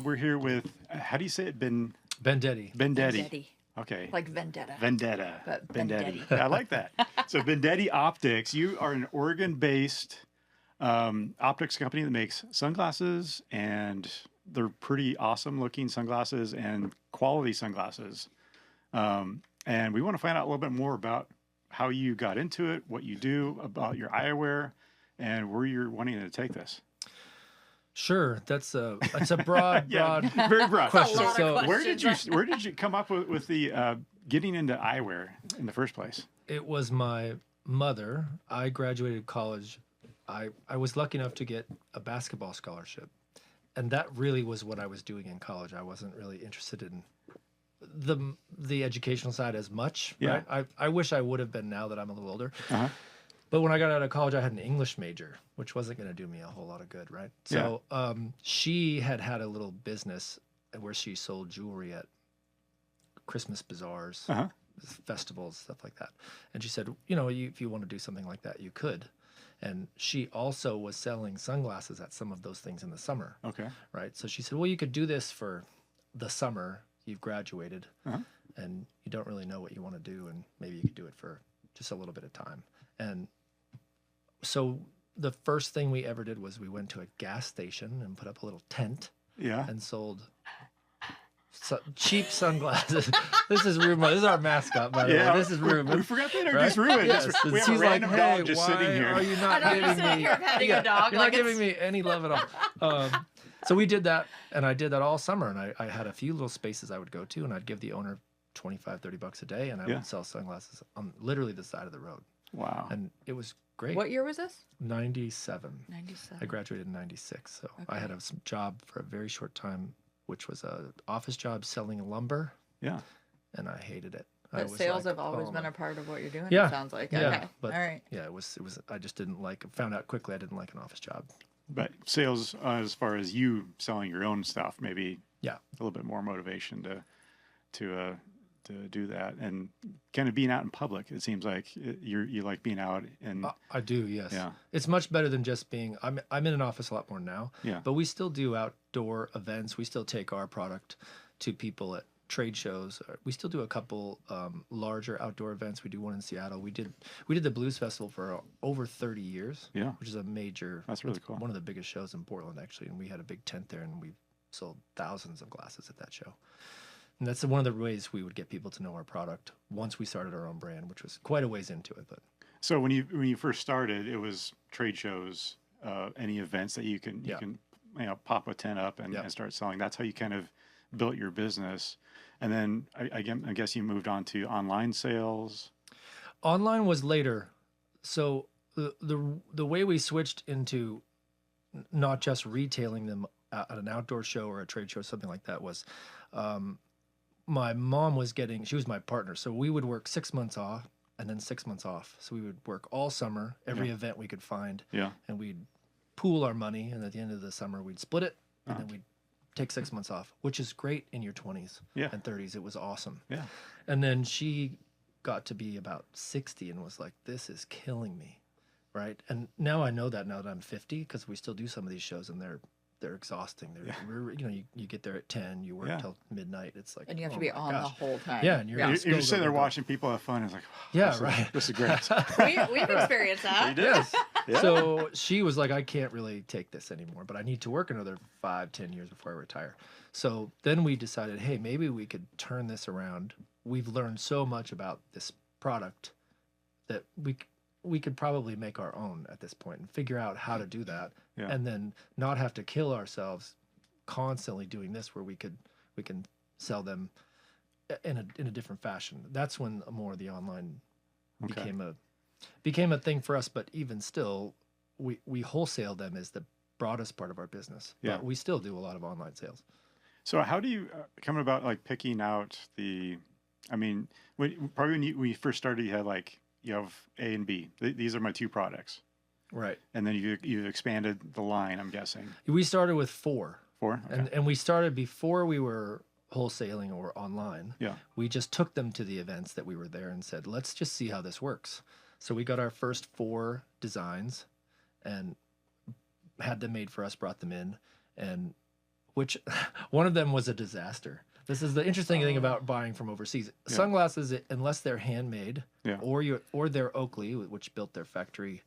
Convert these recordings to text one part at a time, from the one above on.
We're here with, how do you say it? Bendetti. Bendetti. Bendetti. Okay. Like vendetta. Vendetta. But Bendetti. Bendetti. I like that. So Bendetti Optics, you are an Oregon-based optics company that makes sunglasses, and they're pretty awesome looking sunglasses and quality sunglasses. And we want to find out a little bit more about how you got into it, what you do, about your eyewear, and where you're wanting to take this. Sure, it's a broad, very broad question. That's a lot of So where did you come up with the getting into eyewear in the first place? it was my mother. I graduated college. I was lucky enough to get a basketball scholarship, and that really was what I was doing in college. I wasn't really interested in the educational side as much. Yeah. Right? I wish I would have been now that I'm a little older. Uh-huh. But when I got out of college, I had an English major, which wasn't going to do me a whole lot of good, right? So she had a little business where she sold jewelry at Christmas bazaars, Uh-huh. festivals, stuff like that. And she said, if you want to do something like that, you could. And she also was selling sunglasses at some of those things in the summer, Okay. right? So she said, well, you could do this for the summer. You've graduated, Uh-huh. and you don't really know what you want to do, and maybe you could do it for just a little bit of time. And so the first thing we ever did was we went to a gas station and put up a little tent Yeah. and sold cheap sunglasses. This is Reuben. This is our mascot, by the way. This is Reuben. We forgot to introduce Right? Reuben. Yes. We have She's a random like, dog hey, just why sitting here. are you not I know, you're giving sitting me? here petting a dog You're like not giving it's- me any love at all. So we did that, and I did that all summer, and I had a few little spaces I would go to, and I'd give the owner $25-$30 a day, and I would sell sunglasses on literally the side of the road. Wow. And it was great. What year was this? 97. 97. I graduated in 96, so I Okay. had a job for a very short time, which was a office job selling lumber, Yeah. and I hated it. I But was sales like, have always oh been my- a part of what you're doing, Yeah. it sounds like. Yeah, Okay. but All right. yeah, it was. I just didn't found out quickly I didn't like an office job. But sales, as far as you selling your own stuff, maybe Yeah. a little bit more motivation to do that, and kind of being out in public. It seems like you like being out and I do, yes. Yeah. It's much better than just being. I'm in an office a lot more now. Yeah. But we still do outdoor events. We still take our product to people at trade shows. We still do a couple larger outdoor events. We do one in Seattle. We did the Blues Festival for over 30 years. Yeah. Which is a major. That's really cool. One of the biggest shows in Portland, actually, and we had a big tent there, and we sold thousands of glasses at that show. And that's one of the ways we would get people to know our product once we started our own brand, which was quite a ways into it. But So when you first started, it was trade shows, any events that you can pop a tent up and start selling. That's how you kind of built your business. And then I guess you moved on to online sales. Online was later. So the way we switched into not just retailing them at an outdoor show or a trade show, something like that, was my mom she was my partner. So we would work 6 months off and then 6 months off. So we would work all summer, every event we could find. Yeah. And we'd pool our money. And at the end of the summer, we'd split it. And then we'd take 6 months off, which is great in your 20s and 30s. It was awesome. Yeah. And then she got to be about 60 and was like, this is killing me. Right. And now I know that now that I'm 50, because we still do some of these shows and they're exhausting. You get there at 10, you work till midnight. It's like, And you have to oh be my on gosh. the whole time. Yeah, and you're You're just just sitting there go. watching people have fun. It's like, this is great. We've experienced that. Yes. Yeah. So she was like, I can't really take this anymore, but I need to work another 5-10 years before I retire. So then we decided, hey, maybe we could turn this around. We've learned so much about this product that we could probably make our own at this point and figure out how to do that, and then not have to kill ourselves constantly doing this, where we can sell them in a different fashion. That's when more of the online became a thing for us. But even still, we wholesale them as the broadest part of our business. Yeah. But we still do a lot of online sales. So how do you come about like picking out when you first started, you have A and B. These are my two products. Right. And then you expanded the line, I'm guessing. We started with 4. 4? Okay. And we started before we were wholesaling or online. Yeah. We just took them to the events that we were there and said, let's just see how this works. So we got our first 4 designs and had them made for us, brought them in, and which one of them was a disaster. This is the interesting thing about buying from overseas. Yeah. Sunglasses, unless they're handmade, Yeah. or they're Oakley, which built their factory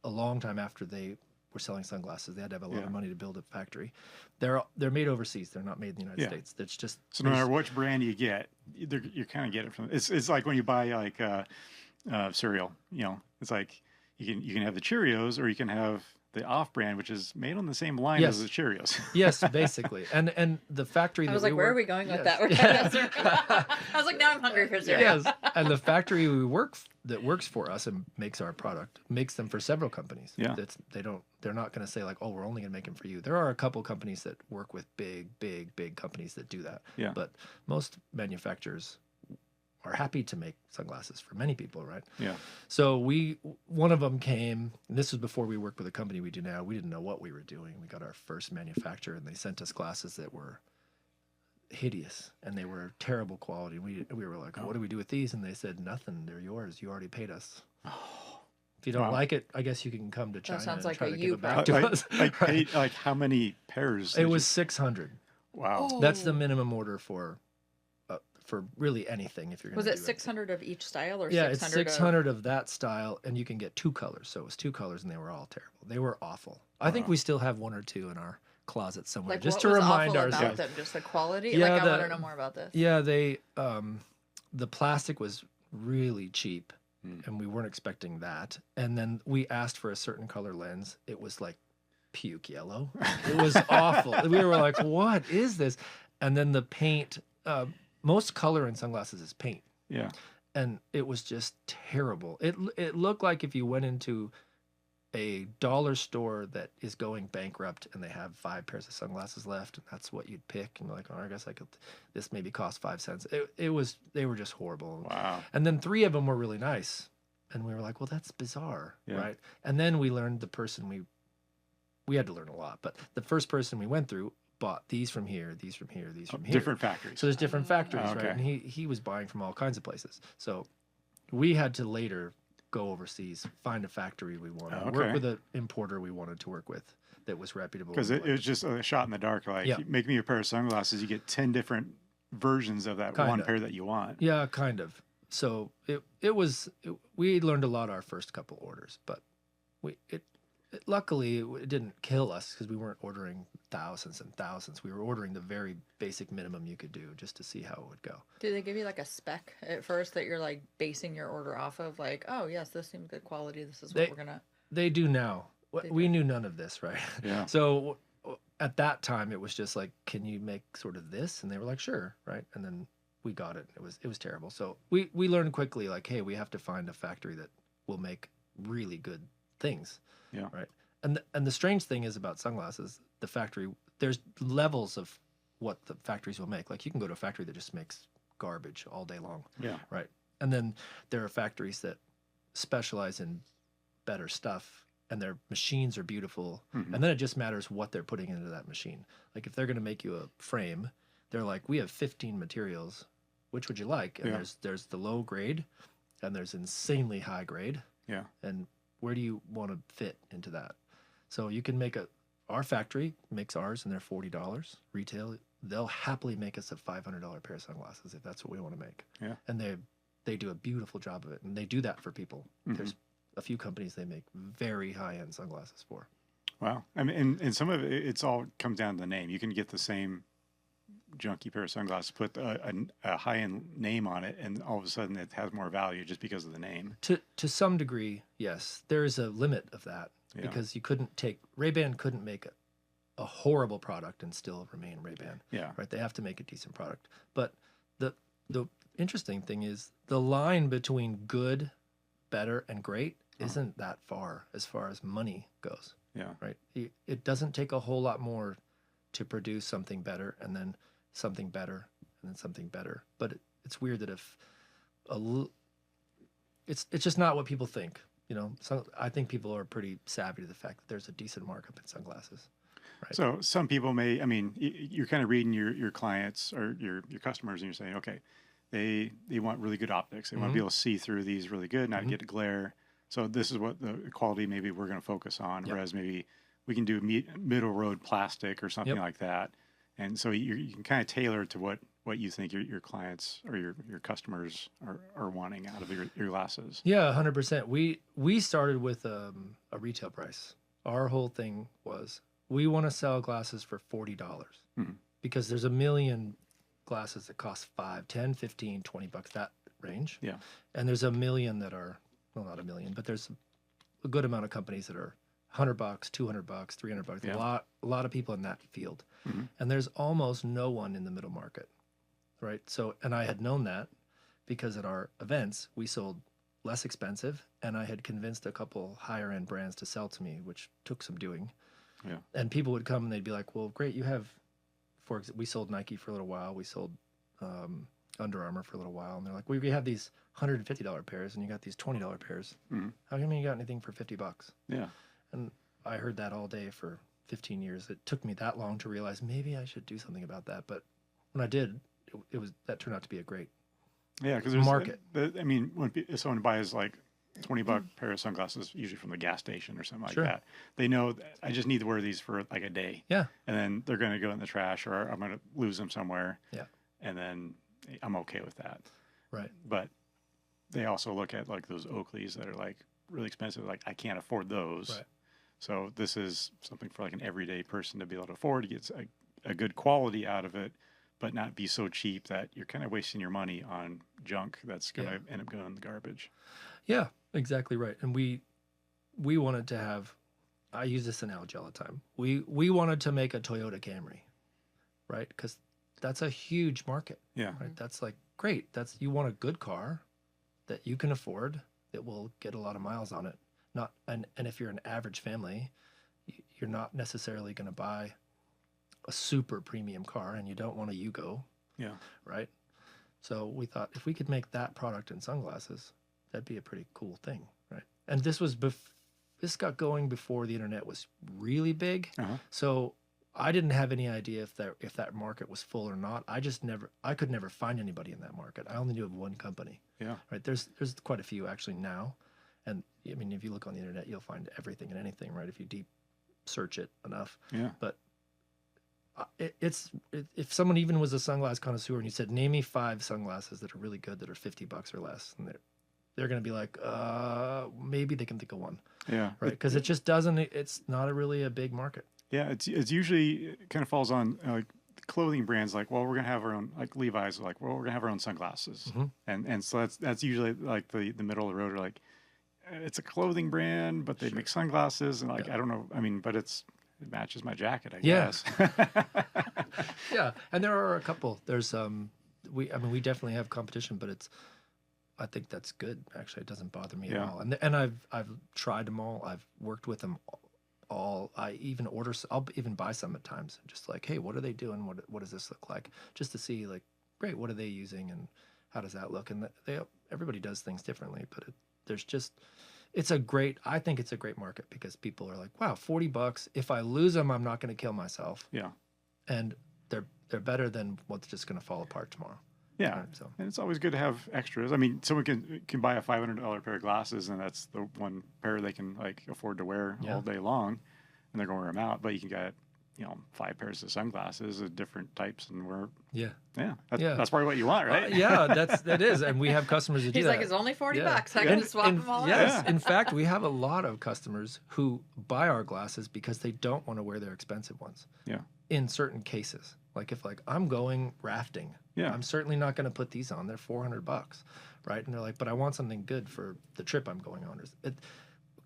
a long time after they were selling sunglasses. They had to have a lot of money to build a factory. They're made overseas. They're not made in the United States. That's just so no matter which brand you get, you kind of get it from. It's like when you buy like cereal. You know, it's like you can have the Cheerios or you can have the off-brand, which is made on the same line as the Cheerios. Yes, basically. And the factory. I was like, where are we going with that? I was like, now I'm hungry for cereal. Yes, and the factory that works for us and makes our product makes them for several companies. Yeah, they're not going to say like, oh, we're only going to make them for you. There are a couple companies that work with big companies that do that. Yeah, but most manufacturers are happy to make sunglasses for many people, right? Yeah. So one of them came, and this was before we worked with the company we do now. We didn't know what we were doing. We got our first manufacturer, and they sent us glasses that were hideous, and they were terrible quality. We were like, what do we do with these? And they said, nothing. They're yours. You already paid us. If you don't like it, I guess you can come to China and try to give it back to us. Paid, like how many pairs? It was 600. Wow. Oh. That's the minimum order for really anything. If you're going to was it 600 of each style or 600 it's 600 of that style, and you can get 2 colors. So it was 2 colors, and they were all terrible. They were awful. I think we still have 1 or 2 in our closet somewhere, like, just what to was remind awful ourselves. about them? Just the quality. Yeah, like I want to know more about this. Yeah, they the plastic was really cheap, and we weren't expecting that. And then we asked for a certain color lens. It was like puke yellow. It was awful. We were like, what is this? And then the paint. Most color in sunglasses is paint. Yeah. And it was just terrible. It looked like if you went into a dollar store that is going bankrupt and they have 5 pairs of sunglasses left, and that's what you'd pick, and you're like, oh, I guess this maybe cost 5 cents. They were just horrible. Wow. And then 3 of them were really nice. And we were like, well, that's bizarre, right? And then we learned the person we had to learn a lot, but the first person we went through bought these from here, these from here, these from here. Different factories. So there's different factories, right? And he was buying from all kinds of places. So we had to later go overseas, find a factory we wanted, work with an importer we wanted to work with that was reputable. Because it was just a shot in the dark. Like, you make me a pair of sunglasses, you get 10 different versions of that one pair that you want. Yeah, kind of. So we learned a lot our first couple orders, but luckily it didn't kill us because we weren't ordering thousands and thousands. We were ordering the very basic minimum you could do just to see how it would go. Do they give you like a spec at first that you're like basing your order off of? Like, oh yes, this seems good quality. This is what we're gonna. They do now. We knew none of this, right? Yeah. So at that time, it was just like, can you make sort of this? And they were like, sure, right? And then we got it. It was terrible. So we learned quickly, like, hey, we have to find a factory that will make really good things. Yeah. Right. And the strange thing is about sunglasses, the factory, there's levels of what the factories will make. Like, you can go to a factory that just makes garbage all day long. Yeah. Right. And then there are factories that specialize in better stuff, and their machines are beautiful. And then it just matters what they're putting into that machine. Like, if they're going to make you a frame, they're like, we have 15 materials. Which would you like? And there's the low grade, and there's insanely high grade. Yeah. And where do you want to fit into that? So you can make our factory makes ours, and they're $40 retail. They'll happily make us a $500 pair of sunglasses if that's what we want to make. Yeah. And they do a beautiful job of it, and they do that for people. There's a few companies they make very high-end sunglasses for. Wow. I mean, and some of it's all comes down to the name. You can get the same junky pair of sunglasses, put a high-end name on it, and all of a sudden it has more value just because of the name. To some degree, yes. There is a limit of that because Ray-Ban couldn't make a horrible product and still remain Ray-Ban. Yeah. Right. They have to make a decent product. But the interesting thing is the line between good, better, and great isn't that far as money goes. Yeah. Right. It doesn't take a whole lot more to produce something better, and then something better, and then something better. But it's weird that it's just not what people think. You know, so I think people are pretty savvy to the fact that there's a decent markup in sunglasses. Right? So some people may, I mean, you're kind of reading your clients or your customers, and you're saying, okay, they want really good optics. They want to be able to see through these really good, not get glare. So this is what the quality maybe we're going to focus on, whereas maybe we can do middle road plastic or something like that. And so you can kind of tailor it to what you think your clients or your customers are wanting out of your glasses. Yeah, 100%. We started with a retail price. Our whole thing was we want to sell glasses for $40 because there's a million glasses that cost $5, $10, $15, $20, that range. Yeah. And there's a million that are, well, not a million, but there's a good amount of companies that are $100, $200, $300. Yeah. A lot of people in that field. And there's almost no one in the middle market, right? So, and I had known that because at our events, we sold less expensive, and I had convinced a couple higher end brands to sell to me, which took some doing. Yeah. And people would come and they'd be like, well, great, you have, for example, we sold Nike for a little while. We sold Under Armour for a little while. And they're like, well, we have these $150 pairs and you got these $20 pairs. How come you got anything for $50? Yeah. And I heard that all day for 15 years. It took me that long to realize maybe I should do something about that. But when I did, that turned out to be a great because there's market. I mean, if someone buys like $20 pair of sunglasses, usually from the gas station or something like that, they know I just need to wear these for like a day. Yeah. And then they're going to go in the trash, or I'm going to lose them somewhere. Yeah. And then I'm okay with that. Right. But they also look at like those Oakleys that are like really expensive. Like I can't afford those. Right. So this is something for like an everyday person to be able to afford, to get a good quality out of it, but not be so cheap that you're kind of wasting your money on junk that's going to end up going in the garbage. Yeah, exactly right. And we wanted to have, I use this analogy all the time. We wanted to make a Toyota Camry, right? Because that's a huge market. Yeah. Right? That's like, great. You want a good car that you can afford, that will get a lot of miles on it. And if you're an average family, you're not necessarily going to buy a super premium car, and you don't want a Yugo. Yeah. Right. So we thought if we could make that product in sunglasses, that'd be a pretty cool thing. Right. And this was this got going before the internet was really big. So I didn't have any idea if that market was full or not. I could never find anybody in that market. I only knew of one company. Yeah. Right. There's quite a few actually now. And I mean, if you look on the internet, you'll find everything and anything, right? If you deep search it enough. Yeah. But if someone even was a sunglass connoisseur and you said, name me 5 sunglasses that are really good that are $50 or less, and they're going to be like, maybe they can think of one. Yeah. Right. Because it's not really a big market. Yeah. It's usually, it kind of falls on like clothing brands, like, well, we're going to have our own, like Levi's, like, well, we're going to have our own sunglasses. And so that's usually like the middle of the road, or like, it's a clothing brand, but they make sunglasses, and like, I don't know. I mean, but it matches my jacket, I guess. Yeah. And there are a couple. There's we definitely have competition, but I think that's good. Actually, it doesn't bother me at all. And I've tried them all. I've worked with them all. I'll even buy some at times. Just like, hey, what are they doing? What does this look like? Just to see, like, great, what are they using, and how does that look? And everybody does things differently, but I think it's a great market because people are like, wow, $40. If I lose them, I'm not going to kill myself. Yeah. And they're better than what's just going to fall apart tomorrow. Yeah. Right, so. And it's always good to have extras. I mean, someone can buy a $500 pair of glasses, and that's the one pair they can like afford to wear all day long, and they're going to wear them out. But you can get 5 pairs of sunglasses of different types, and that's probably what you want, right? That is, and we have customers that do that. He's like, it's only $40. I can just swap them all out. Yes, in fact, we have a lot of customers who buy our glasses because they don't want to wear their expensive ones. Yeah. In certain cases, like if I'm going rafting, I'm certainly not going to put these on. They're $400, right? And they're like, but I want something good for the trip I'm going on,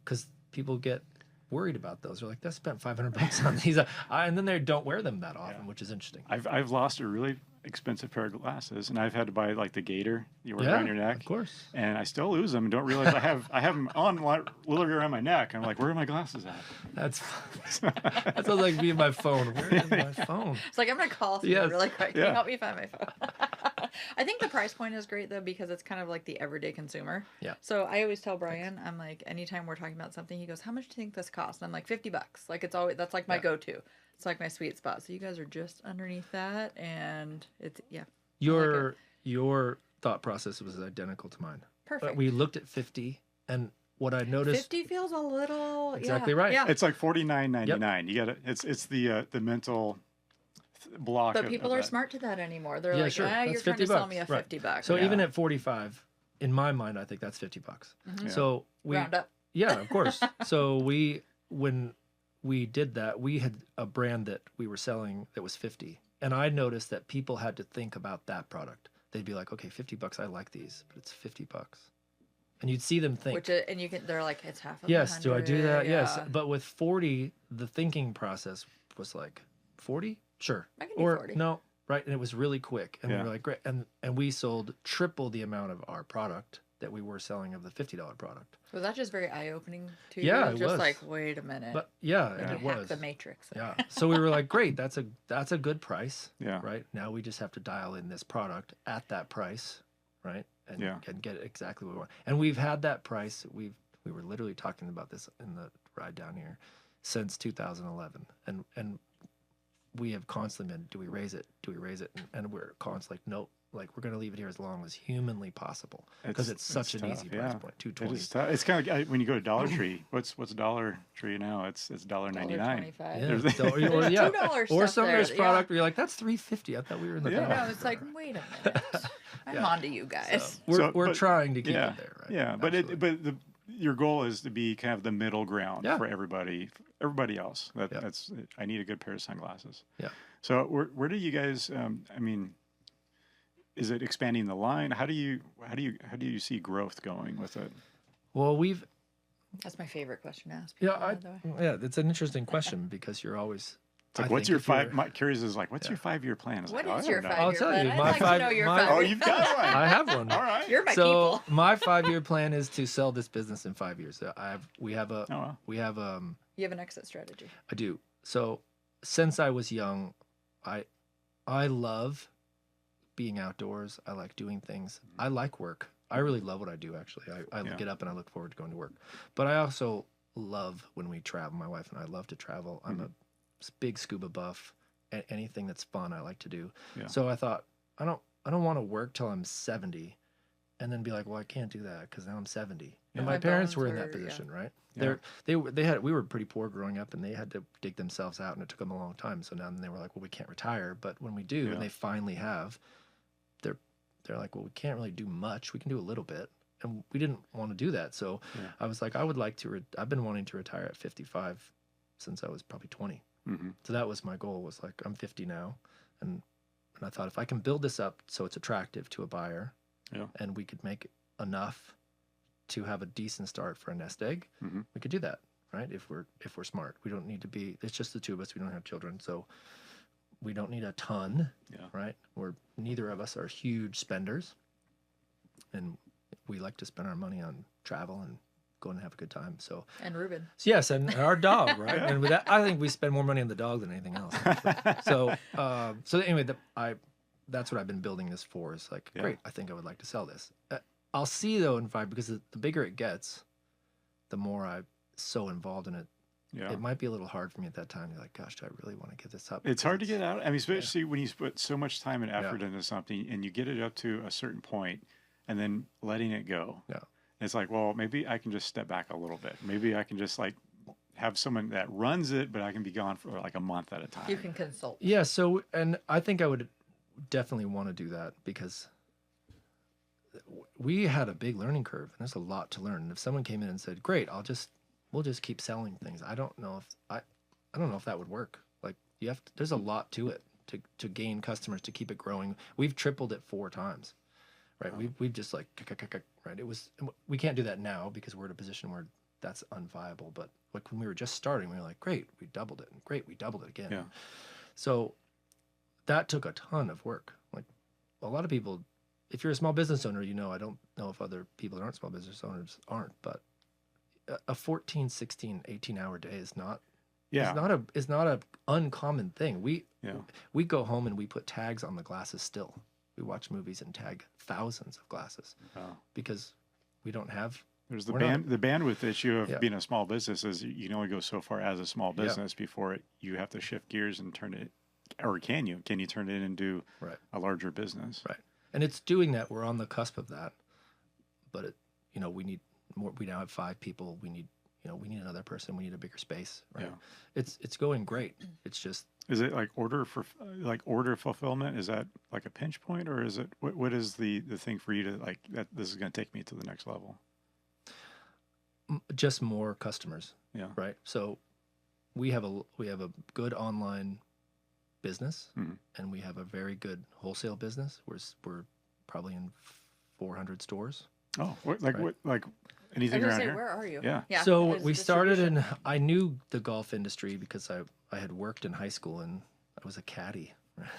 because people get worried about those. They're like, I spent $500 on these, and then they don't wear them that often, which is interesting. I've lost a really expensive pair of glasses, and I've had to buy like the gator you wear around your neck, of course, and I still lose them and don't realize I have them on literally around my neck. I'm like, where are my glasses at? That sounds like me and my phone. Where is my phone? It's like, I'm gonna call someone really quick. Can you help me find my phone? I think the price point is great though, because it's kind of like the everyday consumer. Yeah. So I always tell Brian, I'm like, anytime we're talking about something, he goes, how much do you think this costs? And I'm like, $50. Like, it's always, that's like my go-to. It's like my sweet spot. So you guys are just underneath that, and it's your thought process was identical to mine. Perfect. But we looked at 50, and what I noticed, 50 feels a little exactly right. Yeah. It's like $49.99. Yep. You got it. It's the mental block. But of people are that. smart to that anymore. They're Yeah, like, sure. ah, That's you're trying to 50 sell bucks. me a Right. 50 bucks. So Yeah. even at 45, in my mind, I think that's $50. Mhm. So we Round up. Yeah, of course. So when we did that, we had a brand that we were selling that was 50. And I noticed that people had to think about that product. They'd be like, okay, $50, I like these, but it's $50. And you'd see them think, Which and you can. They're like, it's half of. yes, do I do 100, that? Yes. yeah. But with 40, the thinking process was like, 40? Sure. I can do Or 40. no, right? And it was really quick. And we Yeah. were like, great. And we sold triple the amount of our product that we were selling of the $50 product. Was that just very eye opening to Yeah, you? it Just was. like, wait a minute. But yeah, Yeah. and it Hack was. the matrix. Yeah. So we were like, great, that's a good price. Yeah. Right. Now we just have to dial in this product at that price, right? And, Yeah. and get exactly what we want. And we've had that price. We were literally talking about this in the ride down here since 2011. And we have constantly been, do we raise it? Do we raise it? And we're constantly like, nope. Like we're gonna leave it here as long as humanly possible because it's such an tough, easy price point. It $2.20. is tough. It's kind of like when you go to Dollar Tree. What's Dollar Tree now? It's $1.99. $1.25. Yeah. There's- So- or, There's yeah. $2 Or stuff some of there this that- product where you're like, that's $3.50. I thought we were in the Yeah. dollar. Yeah, it's like, wait a minute. I'm Yeah. on to you guys. So we're but- trying to keep yeah, it there, right? Yeah, but Absolutely. your goal is to be kind of the middle ground Yeah. for everybody else. Yeah. That's I need a good pair of sunglasses. Yeah. So where do you guys? I mean, is it expanding the line? How do you see growth going with it? Well, we've That's my favorite question to ask yeah, people, by the way. yeah, it's an interesting question because you're always. It's like, I what's think your if you're- 5? My curious is like, what's Yeah. your 5-year plan? It's What like, is I your don't know. 5-year tell plan? you, I'd my like five- to know your my- 5-year Oh, you've got one. I have one. All right. You're my So people. my 5-year plan is to sell this business in 5 years. We have Oh, wow. You have an exit strategy. I do. So since I was young, I love being outdoors. I like doing things. I like work. I really love what I do, actually. I Yeah. get up and I look forward to going to work. But I also love when we travel. My wife and I love to travel. I'm a big scuba buff. Anything that's fun, I like to do. Yeah. So I thought, I don't want to work till I'm 70 and then be like, well, I can't do that because now I'm 70. Yeah. And my My parents bones were in that are- yeah. position, right? Yeah. We were pretty poor growing up and they had to dig themselves out and it took them a long time. So now they were like, well, we can't retire. But when we do, Yeah. and they finally have, they're like, well, we can't really do much. We can do a little bit. And we didn't want to do that. So Yeah. I was like, I would like to, I've been wanting to retire at 55 since I was probably 20. Mm-hmm. So that was my goal, was like, I'm 50 now. And I thought if I can build this up so it's attractive to a buyer, Yeah. and we could make enough to have a decent start for a nest egg, Mhm. we could do that, right? If we're smart. We don't need to be, it's just the two of us. We don't have children. So we don't need a ton, Yeah. right? Neither of us are huge spenders. And we like to spend our money on travel and go and have a good time. So And Reuben. yes, and our dog, right? Yeah. And with that, I think we spend more money on the dog than anything else. So anyway, that's what I've been building this for. Is like, Yeah. great. I think I would like to sell this. I'll see though in 5, because the bigger it gets, the more I'm so involved in it. Yeah. It might be a little hard for me at that time. You're like, gosh, do I really want to give this up? It's hard to Because get out. I mean, especially when you put so much time and effort Yeah. into something and you get it up to a certain point and then letting it go. Yeah. It's like, well, maybe I can just step back a little bit. Maybe I can just like have someone that runs it, but I can be gone for like a month at a time. You can consult. Yeah. So, and I think I would definitely want to do that because we had a big learning curve and there's a lot to learn. And if someone came in and said, great, we'll just keep selling things. I don't know if that would work. Like there's a lot to it to gain customers, to keep it growing. We've tripled it 4 times, right? Wow. We've just like, right. We can't do that now because we're in a position where that's unviable. But like when we were just starting, we were like, great, we doubled it, and great, we doubled it again. Yeah. So that took a ton of work. Like a lot of people, if you're a small business owner, I don't know if other people that aren't small business owners aren't, but a 14, 16, 18-hour day is not a uncommon thing. We go home and we put tags on the glasses still. We watch movies and tag thousands of glasses Wow. because we don't have. There's the We're not- the bandwidth issue of Yeah. being a small business is you can only go so far as a small business before you have to shift gears and turn it, or can you turn it into Right. a larger business? Right. And it's doing that. We're on the cusp of that, but we need more. We now have 5 people. We need another person. We need a bigger space. Right. Yeah. It's going great. It's just Is it like order fulfillment? Is that like a pinch point, or is it what is the thing for you to like that this is going to take me to the next level? Just more customers. Yeah. Right. So we have a good online business, and we have a very good wholesale business. We're probably in 400 stores. Oh, Right. what anything I was around gonna say, here? where are you? Yeah. So as we started distribution. in. I knew the golf industry because I had worked in high school and I was a caddy,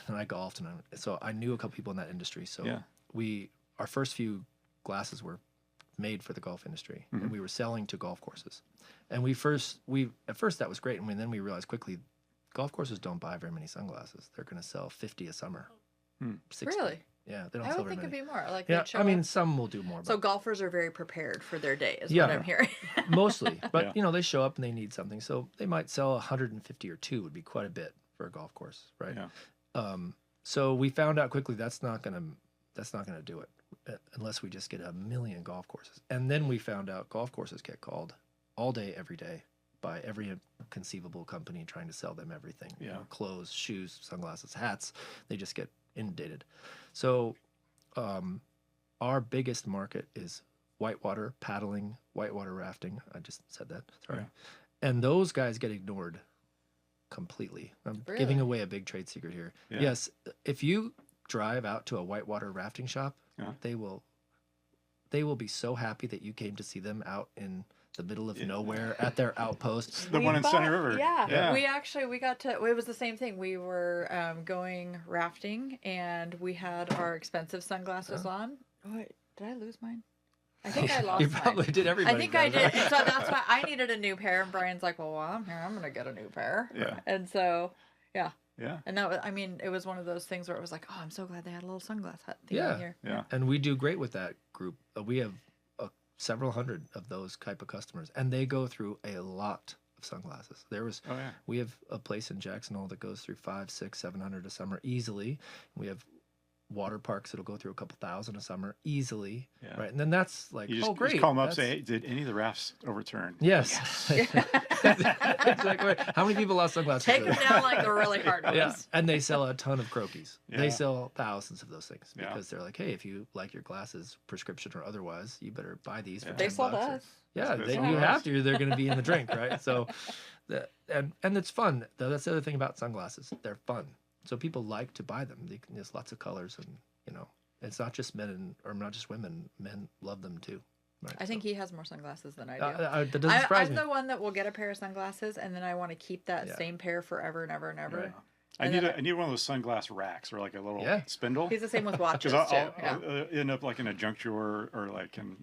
and I golfed, and so I knew a couple people in that industry. So Yeah. our first few glasses were made for the golf industry, and we were selling to golf courses. And at first that was great, and then we realized quickly, golf courses don't buy very many sunglasses. They're going to sell 50 a summer. 60. Really? Yeah, they don't I sell would very think it'd many. be more. Like Yeah, they'd show I mean, up. some will do more. So But golfers are very prepared for their day, is Yeah. what I'm hearing. mostly, but Yeah. you know, they show up and they need something, so they might sell 150 or two would be quite a bit for a golf course, right? Yeah. So we found out quickly that's not gonna do it unless we just get a million golf courses. And then we found out golf courses get called all day, every day by every conceivable company trying to sell them everything. You know, clothes, shoes, sunglasses, hats. They just get inundated. So our biggest market is whitewater paddling, whitewater rafting. I just said that. Sorry. Yeah. And those guys get ignored completely. I'm Really? giving away a big trade secret here. Yeah. Yes, if you drive out to a whitewater rafting shop, they will be so happy that you came to see them out in the middle of nowhere at their outpost. The one in Sunny River. Yeah. Yeah. We got to, it was the same thing. We were going rafting and we had our expensive sunglasses on. Oh, wait, did I lose mine? I think I lost You mine. probably did. Everybody. I think I does. did. So that's why I needed a new pair. And Brian's like, well, while I'm here, I'm going to get a new pair. Yeah. And so, yeah. Yeah. And that was, I mean, it was one of those things where it was like, oh, I'm so glad they had a little sunglass hat thing Yeah. in here. Yeah. And we do great with that group. We have several hundred of those type of customers, and they go through a lot of sunglasses. We have a place in Jackson Hole that goes through 500, 600, 700 a summer easily. We have water parks that'll go through a couple thousand a summer easily, right? And then that's like, You just, great. just call them up, say, hey, did any of the rafts overturn? Yes. Exactly. How many people lost sunglasses? Take them down like the really hard ones. Yeah, and they sell a ton of croquis. Yeah. They sell thousands of those things Yeah. because they're like, hey, if you like your glasses, prescription or otherwise, you better buy these for Yeah. 10 They sold bucks or- us. Yeah, They they, sold you us. have to. They're going to be in the drink, right? So, and it's fun. That's the other thing about sunglasses. They're fun. So people like to buy them. There's lots of colors, and you know, it's not just men or not just women. Men love them too. Right? I think he has more sunglasses than I do. That doesn't surprise I'm me. the one that will get a pair of sunglasses and then I want to keep that same pair forever and ever and ever. Right. I And need then I need one of those sunglass racks or like a little Yeah. spindle. He's the same with watches Because too. I'll, Yeah. I'll end up like in a junk drawer or like in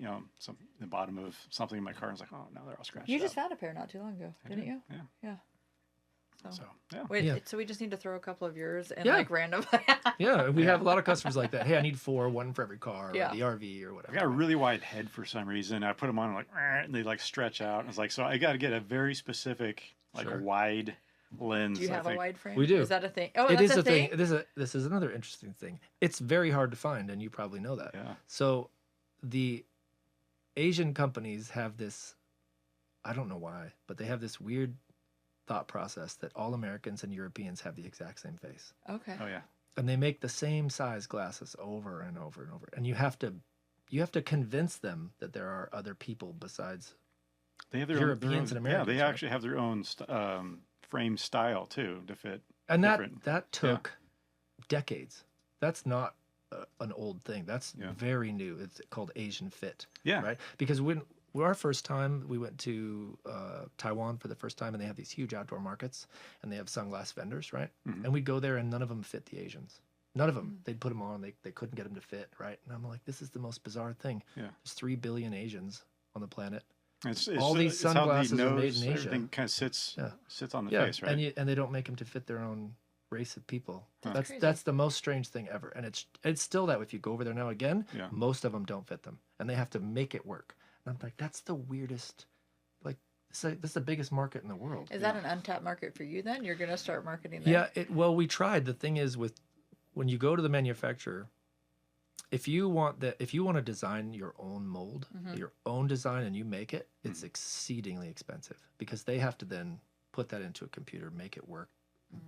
the bottom of something in my car. And it's like, oh, now they're all scratched. You just up. found a pair not too long ago, didn't you? Yeah. Yeah. So yeah. Wait, Yeah. so we just need to throw a couple of yours in Yeah. like random. Yeah, we have a lot of customers like that. Hey, I need 4, one for every car, Yeah. or the RV, or whatever. I got a really wide head for some reason. I put them on like, and they like stretch out. And it's like, so I got to get a very specific, like Sure. wide lens. Do you I have a think. wide frame? We do. Is that a thing? Oh, It that's is a a thing. thing. This is another interesting thing. It's very hard to find, and you probably know that. Yeah. So, the Asian companies have this. I don't know why, but they have this weird thought process that all Americans and Europeans have the exact same face, Okay. Oh yeah. and they make the same size glasses over and over and over. And you have to convince them that there are other people besides. They have their Europeans own, and Yeah, Americans, they right? actually have their own frame style too to fit. And Different. that took decades. That's not an old thing. That's very new. It's called Asian Fit. Yeah. Right. Because when our first time we went to Taiwan for the first time, and they have these huge outdoor markets, and they have sunglass vendors, right? Mhm. And we'd go there, and none of them fit the Asians. None of them. They'd put them on. They couldn't get them to fit, right? And I'm like, this is the most bizarre thing. Yeah. There's 3 billion Asians on the planet. It's All these it's how the sunglasses are made nose, in Asia. Everything kind of sits on the Yeah, face, right? and they don't make them to fit their own race of people. That's crazy. That's the most strange thing ever, and it's still that if you go over there now again, Yeah. most of them don't fit them, and they have to make it work. And I'm like, that's the weirdest. Like, that's the biggest market in the world. Is that an untapped market for you then? You're going to start marketing there? Yeah. Well, we tried. The thing is, when you go to the manufacturer, if you want to design your own mold, your own design, and you make it, it's exceedingly expensive because they have to then put that into a computer, make it work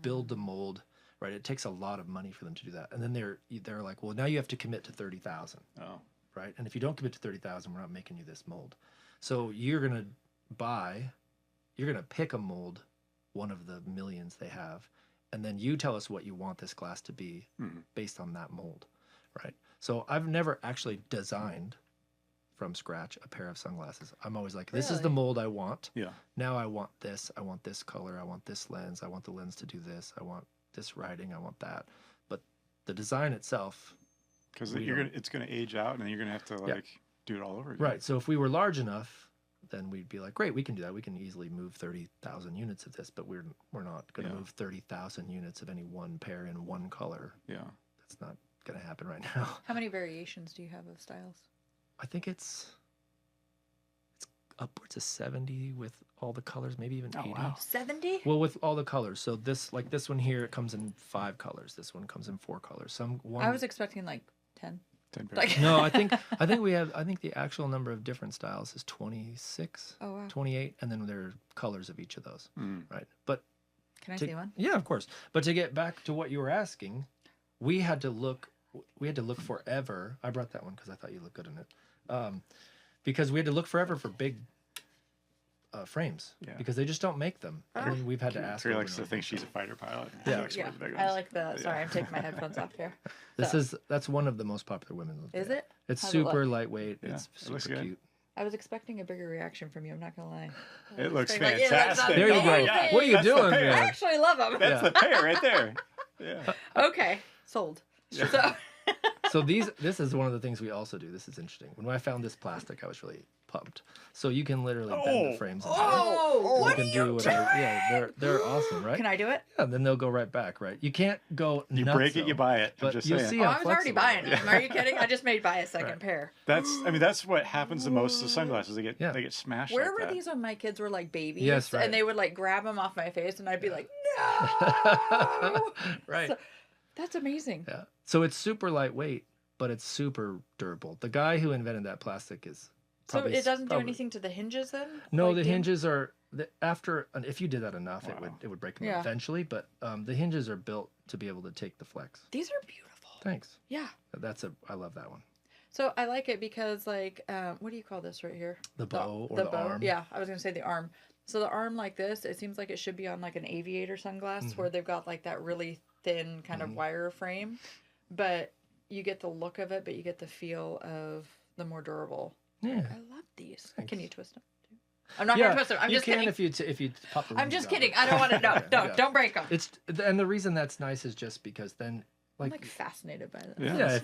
build the mold, right? It takes a lot of money for them to do that. And then they're like, well, now you have to commit to 30,000. Oh. Right? And if you don't commit to 30,000, we're not making you this mold. So you're going to pick a mold, one of the millions they have, and then you tell us what you want this glass to be based on that mold, right? So I've never actually designed from scratch a pair of sunglasses. I'm always like, this is the mold I want. Yeah. Now I want this color, I want this lens, I want the lens to do this, I want this writing, I want that. But the design itself, because it's gonna age out, and then you're gonna have to do it all over again. right. So if we were large enough, then we'd be like, great, we can do that. We can easily move 30,000 units of this, but we're not going to move 30,000 units of any one pair in one color. Yeah. That's not going to happen right now. How many variations do you have of styles? I think it's upwards of 70 with all the colors, maybe even 80. Wow. 70? Well, with all the colors. So this one here, it comes in 5 colors. This one comes in 4 colors. I was expecting like 10. 10 pairs. Like No, I think the actual number of different styles is 26, Oh, wow. 28, and then there are colors of each of those, right? But Can I see one? yeah, of course. But to get back to what you were asking, we had to look forever. I brought that one because I thought you looked good in it. Because we had to look forever for big frames because they just don't make them. And then we've had to ask. Terry likes to think she's a fighter pilot. Yeah. Yeah, I like the. Sorry, I'm taking my headphones off here. That's one of the most popular women's. Is it? It's How's it super look? lightweight. Yeah, It's it looks super good. cute. I was expecting a bigger reaction from you. I'm not gonna lie. It looks Like, yeah, that's fantastic. There you go. amazing. What are you That's the doing, pair. I man? actually love them. That's the pair right there. Yeah. Okay, sold. So So this is one of the things we also do. This is interesting. When I found this plastic, I was really pumped. So you can literally bend the frames. In what you can do whatever. Yeah, they're awesome, right? can I do it? Yeah, then they'll go right back, right? You can't go. You nuts, break it, though. you buy it. I'm But just you'll saying. see Oh, how I was already flexible buying it is. them. Are you kidding? I just made buy a second pair. That's what happens the most to sunglasses. They get smashed. Where like were that. these when my kids were like babies? Yes, right. And they would like grab them off my face, and I'd be like, no. Right. So, that's amazing. Yeah. So it's super lightweight, but it's super durable. The guy who invented that plastic is So probably it doesn't do probably- anything to the hinges then? No, Like, the do- hinges are if you did that enough, Wow. it would break them Yeah. eventually. But the hinges are built to be able to take the flex. These are beautiful. Thanks. Yeah. I love that one. So I like it because like what do you call this right here? The bow or the bow. arm. Yeah, I was gonna say the arm. So the arm like this, it seems like it should be on like an aviator sunglass where they've got like that really thin kind of wire frame, but you get the look of it, but you get the feel of the more durable. Yeah. I love these. Thanks. Can you twist them? I'm not Yeah, gonna twist them. I'm you just can kidding. if you pop the I'm rings just out. kidding. I don't want to. No, Yeah. don't break them. And the reason that's nice is just because then I'm like fascinated by them. Yeah. yeah,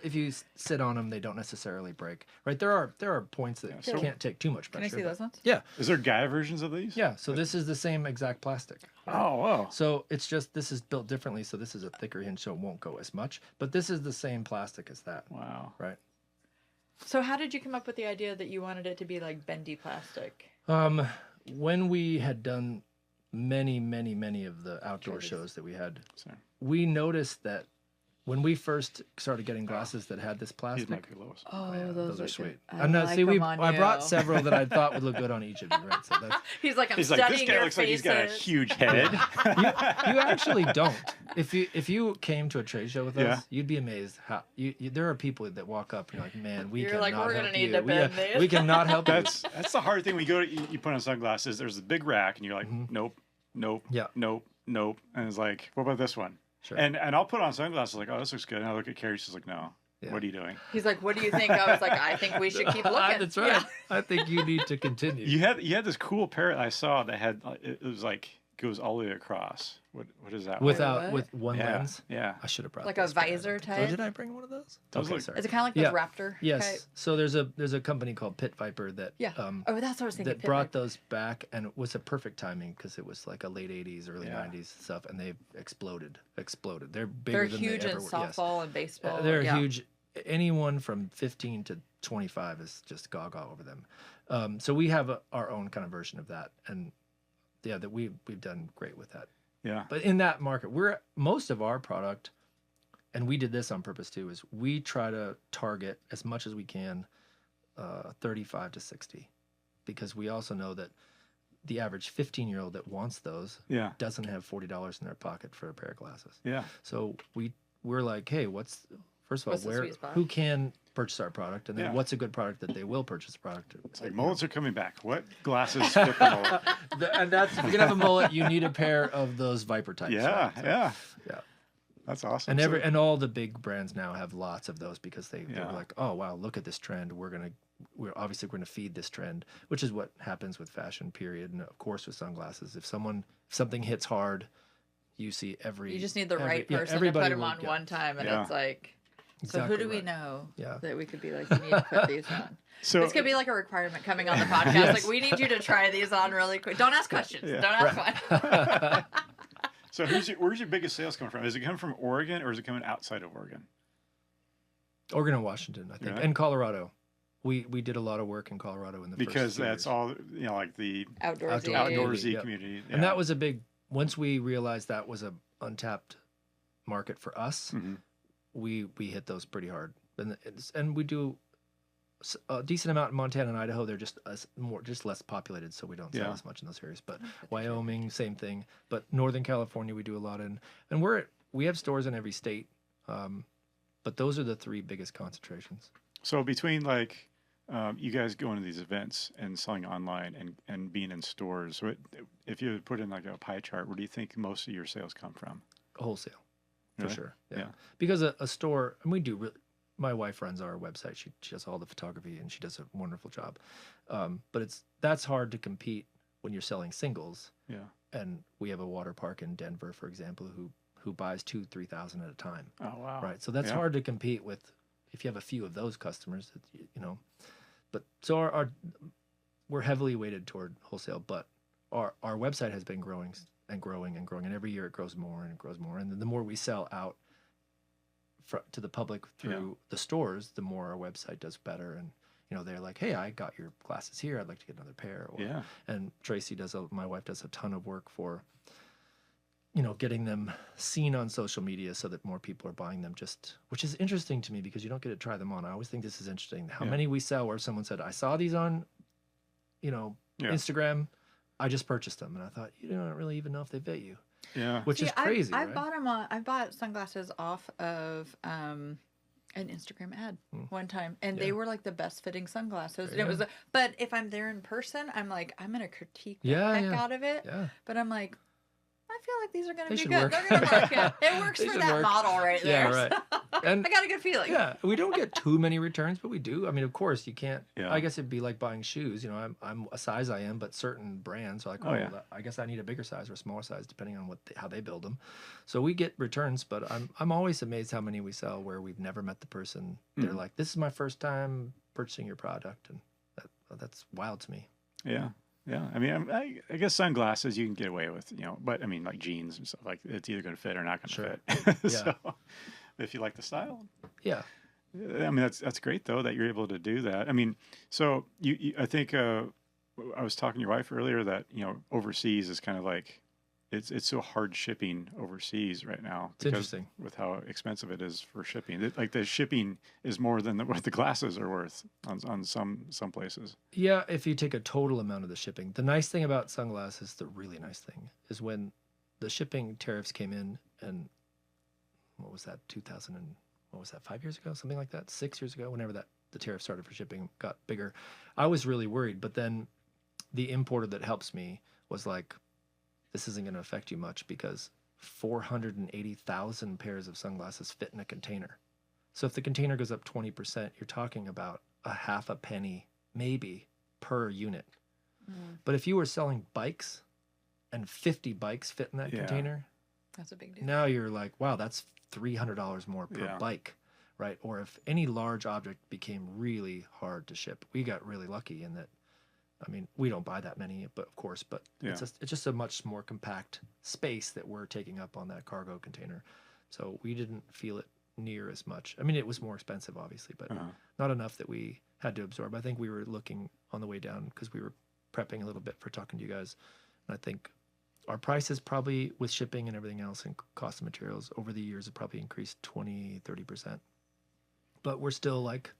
if you sit on them, they don't necessarily break. Right? There are points that so- can't take too much Can pressure. I see but- those ones? Yeah, Is there guy versions of these? yeah. So this is the same exact plastic. Oh, wow. So it's just this is built differently. So this is a thicker hinge, so it won't go as much. But this is the same plastic as that. Wow. Right. So how did you come up with the idea that you wanted it to be like bendy plastic? When we had done many of the outdoor Sure. shows that we had, Sorry. we noticed that when we first started getting glasses that had this These plastic, might be the lowest. Oh, yeah, those are good. sweet. I I'm not like see we them on I brought you. several that I thought would look good on each of you, right? So that's He's like, I'm He's like, studying this guy your looks like he's got a faces. huge head. you actually don't. If you came to a trade show with us, Yeah. you'd be amazed how there are people that walk up and you're like, man, we You're cannot like, we're help gonna need you. to We- bend these. we cannot help you. That's the hard thing. We go to you put on sunglasses. There's a big rack, and you're like, nope, Yeah. nope, and it's like, what about this one? Sure. And I'll put on sunglasses like, oh, this looks good. And I look at Carrie, she's like, no, Yeah. what are you doing? He's like, what do you think? I was like, I think we should keep looking. That's right. Yeah. I think you need to continue. You had this cool pair I saw that had it was like goes all the way across. What is that? Without What? with one yeah, lens. yeah. I should have brought Like a those, but I visor didn't. type? Oh, did I bring one of those? Those Okay, look- sorry. Is it kind of like those Yeah. Raptor? Yes. type? So there's a company called Pit Viper that Yeah. um Oh, that's what I was thinking. that brought those back, and it was a perfect timing because it was like a late 80s, early Yeah. 90s stuff, and they've exploded. They're bigger They're than huge they in ever were. Yes. softball and baseball. They're yeah. huge. Anyone from 15 to 25 is just gaga over them. So we have our own kind of version of that, and yeah, that we've done great with that. Yeah. But in that market, most of our product, and we did this on purpose too, is we try to target as much as we can 35 to 60, because we also know that the average 15-year-old that wants those Yeah. doesn't have $40 in their pocket for a pair of glasses. Yeah. So we're like, hey, first of all, What's the sweet spot? who can purchase our product, and then Yeah. what's a good product that they will purchase a product? It's like mullets are coming back. What glasses fit the mullet? And that's, if you're gonna have a mullet, you need a pair of those Viper types. Yeah, right? So, yeah. yeah. That's awesome. And So- and all the big brands now have lots of those because they Yeah. were like, oh wow, look at this trend. We're obviously going to feed this trend, which is what happens with fashion, period, and of course with sunglasses. If something hits hard, you see You just need the right person to put everybody them will on get- one time, and Yeah. it's like, so Exactly who do we right. know Yeah. that we could be like, you need to put these on? So This could be like a requirement coming on the podcast. Yes. Like, we need you to try these on really quick. Don't ask questions. Yeah. Don't ask why. So where's your biggest sales coming from? Is it coming from Oregon or is it coming outside of Oregon? Oregon and Washington, I think, Yeah. and Colorado. We did a lot of work in Colorado in the Because first few that's years. all, like the Outdoorsy. outdoorsy Yep. community. And that was a big. Once we realized that was a untapped market for us, Mhm. we hit those pretty hard, and we do a decent amount in Montana and Idaho. They're just less populated, so we don't sell Yeah. as much in those areas. But Wyoming, same thing. But Northern California, we do a lot in, and we have stores in every state. But those are the three biggest concentrations. So between like you guys going to these events and selling online and being in stores, so if you put in like a pie chart, where do you think most of your sales come from? Wholesale, for Really? sure. Yeah. Because a store, and we do really. My wife runs our website. She does all the photography, and she does a wonderful job. But that's hard to compete when you're selling singles. Yeah. And we have a water park in Denver, for example, who buys 2,000-3,000 at a time. Oh wow. Right. So that's Yeah. hard to compete with if you have a few of those customers. But so we're heavily weighted toward wholesale, but our website has been growing and growing and growing, and every year it grows more and it grows more, and then the more we sell out to the public through the stores, the more our website does better. And they're like, hey, I got your glasses here, I'd like to get another pair. Yeah. And Tracy my wife does a ton of work for getting them seen on social media so that more people are buying them, which is interesting to me because you don't get to try them on. I always think this is interesting how many we sell where someone said, I saw these on Instagram, I just purchased them, and I thought, you don't really even know if they fit you. Yeah. Which is crazy. I right? bought them I bought sunglasses off of an Instagram ad one time, and they were like the best fitting sunglasses. And it was, but if I'm there in person, I'm like, I'm gonna critique the heck out of it. Yeah. But I'm like, I feel like these are gonna They be should good. work. They're gonna work. Yeah. It works They for should that work. model right there. Yeah, right. So And I got a good feeling. yeah, we don't get too many returns, but we do. I mean, of course, you can't. Yeah. I guess it'd be like buying shoes. I'm a size I am, but certain brands are like, well, I guess I need a bigger size or a smaller size depending on how they build them. So we get returns, but I'm always amazed how many we sell where we've never met the person. They're like, this is my first time purchasing your product, and that's wild to me. Yeah. Yeah. I mean, I guess sunglasses you can get away with, but I mean, like jeans and stuff, like it's either going to fit or not going to fit. Yeah. So if you like the style. Yeah. I mean, that's great though that you're able to do that. I mean, so I think I was talking to your wife earlier that overseas is kind of like it's so hard shipping overseas right now. It's interesting with how expensive it is for shipping. Like the shipping is more than what the glasses are worth on some places. Yeah, if you take a total amount of the shipping. The nice thing about sunglasses, the really nice thing, is when the shipping tariffs came in, and what was that, 5 years ago? Something like that? 6 years ago? Whenever the tariff started for shipping got bigger. I was really worried, but then the importer that helps me was like, this isn't going to affect you much because 480,000 pairs of sunglasses fit in a container. So if the container goes up 20%, you're talking about a half a penny maybe per unit. But if you were selling bikes and 50 bikes fit in that container, that's a big deal. now you're like, wow, that's $300 more per bike, right? Or if any large object became really hard to ship, we got really lucky in that. I mean, we don't buy that many, but of course, it's just a much more compact space that we're taking up on that cargo container. So we didn't feel it near as much. I mean, it was more expensive, obviously, but not enough that we had to absorb. I think we were looking on the way down because we were prepping a little bit for talking to you guys. And I think our prices probably with shipping and everything else and cost of materials over the years have probably increased 20-30%. But we're still like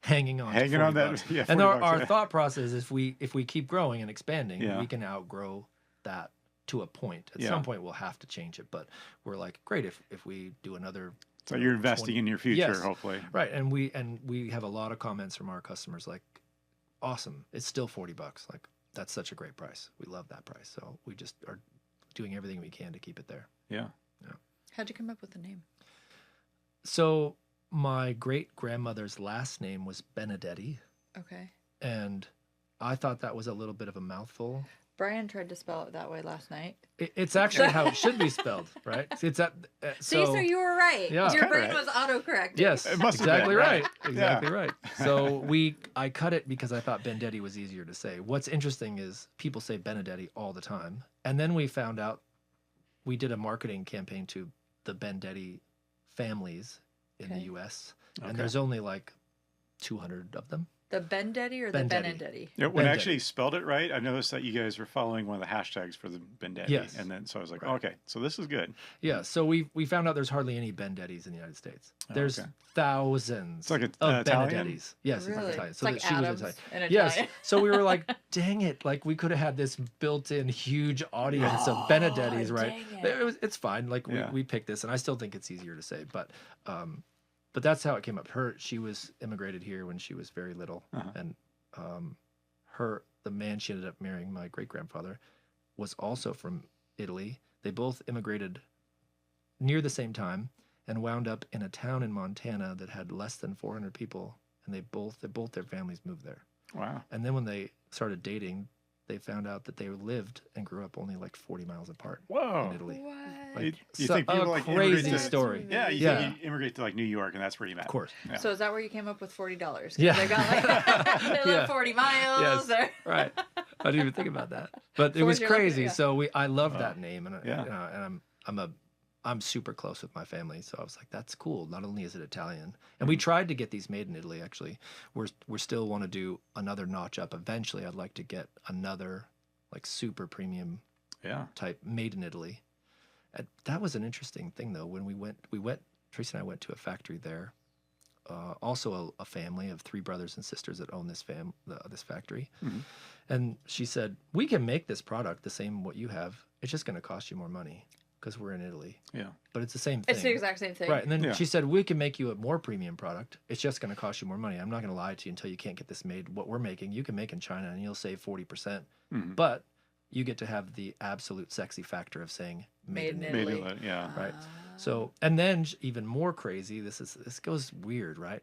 hanging on. Hanging to on 40 that, bucks. yeah. And 40 our, bucks, our yeah. thought process is if we keep growing and expanding, Yeah. we can outgrow that to a point. At Yeah. some point, we'll have to change it. But we're like, great if we do another. So you're investing 20 in your future, Yes. hopefully. Right, and we have a lot of comments from our customers like, awesome, it's still $40. Like that's such a great price. We love that price. So we just are doing everything we can to keep it there. Yeah. How'd you come up with the name? So my great grandmother's last name was Benedetti, Okay. and I thought that was a little bit of a mouthful. Brian tried to spell it that way last night. It's actually how it should be spelled, right? It's that. See, so you were right. Yeah. Your Kinda brain right. was autocorrect. Yes, It must have exactly been, right. right. Exactly right. So I cut it because I thought Bendetti was easier to say. What's interesting is people say Benedetti all the time, and then we found out we did a marketing campaign to the Bendetti families in the Okay. U.S. Okay. and there's only like 200 of them. The Bendetti or the Bendetti. Benedetti? Yeah, when I Bendetti. actually spelled it right, I noticed that you guys were following one of the hashtags for the Bendetti. Yes. And then so I was like, Right. okay, so this is good. Yeah, so we found out there's hardly any Bendettis in the United States. Oh, There's okay. thousands It's like a- of Italian? Benedettis. Yes, Really? it's Italian. It's So like that she was Adams Italian. in Yes. Italian. So we were like, dang it! Like we could have had this built-in huge audience of Benedettis, right? dang it. It's fine. Like Yeah. we picked this, and I still think it's easier to say, but that's how it came up. She was immigrated here when she was very little, Uh-huh. and the man she ended up marrying, my great grandfather, was also from Italy. They both immigrated near the same time and wound up in a town in Montana that had less than 400 people, and both their families moved there. Wow. And then when they started dating, they found out that they lived and grew up only like 40 miles apart Whoa. in Italy. What? You So- think people a like immigrate crazy to, story. Yeah, you Yeah. think you immigrate to like New York and that's where you met. Of course. Yeah. So is that where you came up with $40? Yeah. They got like they live Yeah. 40 miles. Yes. Or... Right. I didn't even think about that, but it was 40, crazy. yeah. So I love that name, and Yeah. and I'm super close with my family, so I was like, that's cool. Not only is it Italian, and we tried to get these made in Italy. Actually, we're still want to do another notch up. Eventually, I'd like to get another like super premium Yeah. type made in Italy. And that was an interesting thing though. When we went. Tracy and I went to a factory there. Also a family of 3 brothers and sisters that own this factory. Mhm. And she said, we can make this product the same what you have. It's just going to cost you more money because we're in Italy. Yeah. But it's the same thing. It's the exact same thing. Right. And then Yeah. she said, we can make you a more premium product. It's just going to cost you more money. I'm not going to lie to you until you can't get this made. What we're making, you can make in China and you'll save 40%. Mhm. But you get to have the absolute sexy factor of saying made in Italy. Maybe, yeah. Right. So, and then even more crazy, this goes weird, right?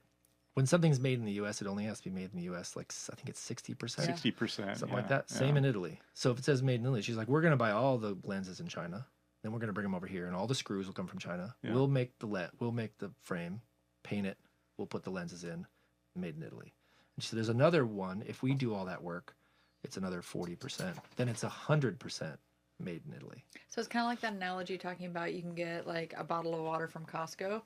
When something's made in the U.S., it only has to be made in the U.S. Like I think it's 60%, 60%. something like that. Same in Italy. So if it says made in Italy, she's like, we're going to buy all the lenses in China, then we're going to bring them over here, and all the screws will come from China. Yeah. We'll make the frame, paint it, we'll put the lenses in, made in Italy. And she said, there's another one. If we do all that work, it's another 40%. Then it's 100% made in Italy. So it's kind of like that analogy talking about you can get like a bottle of water from Costco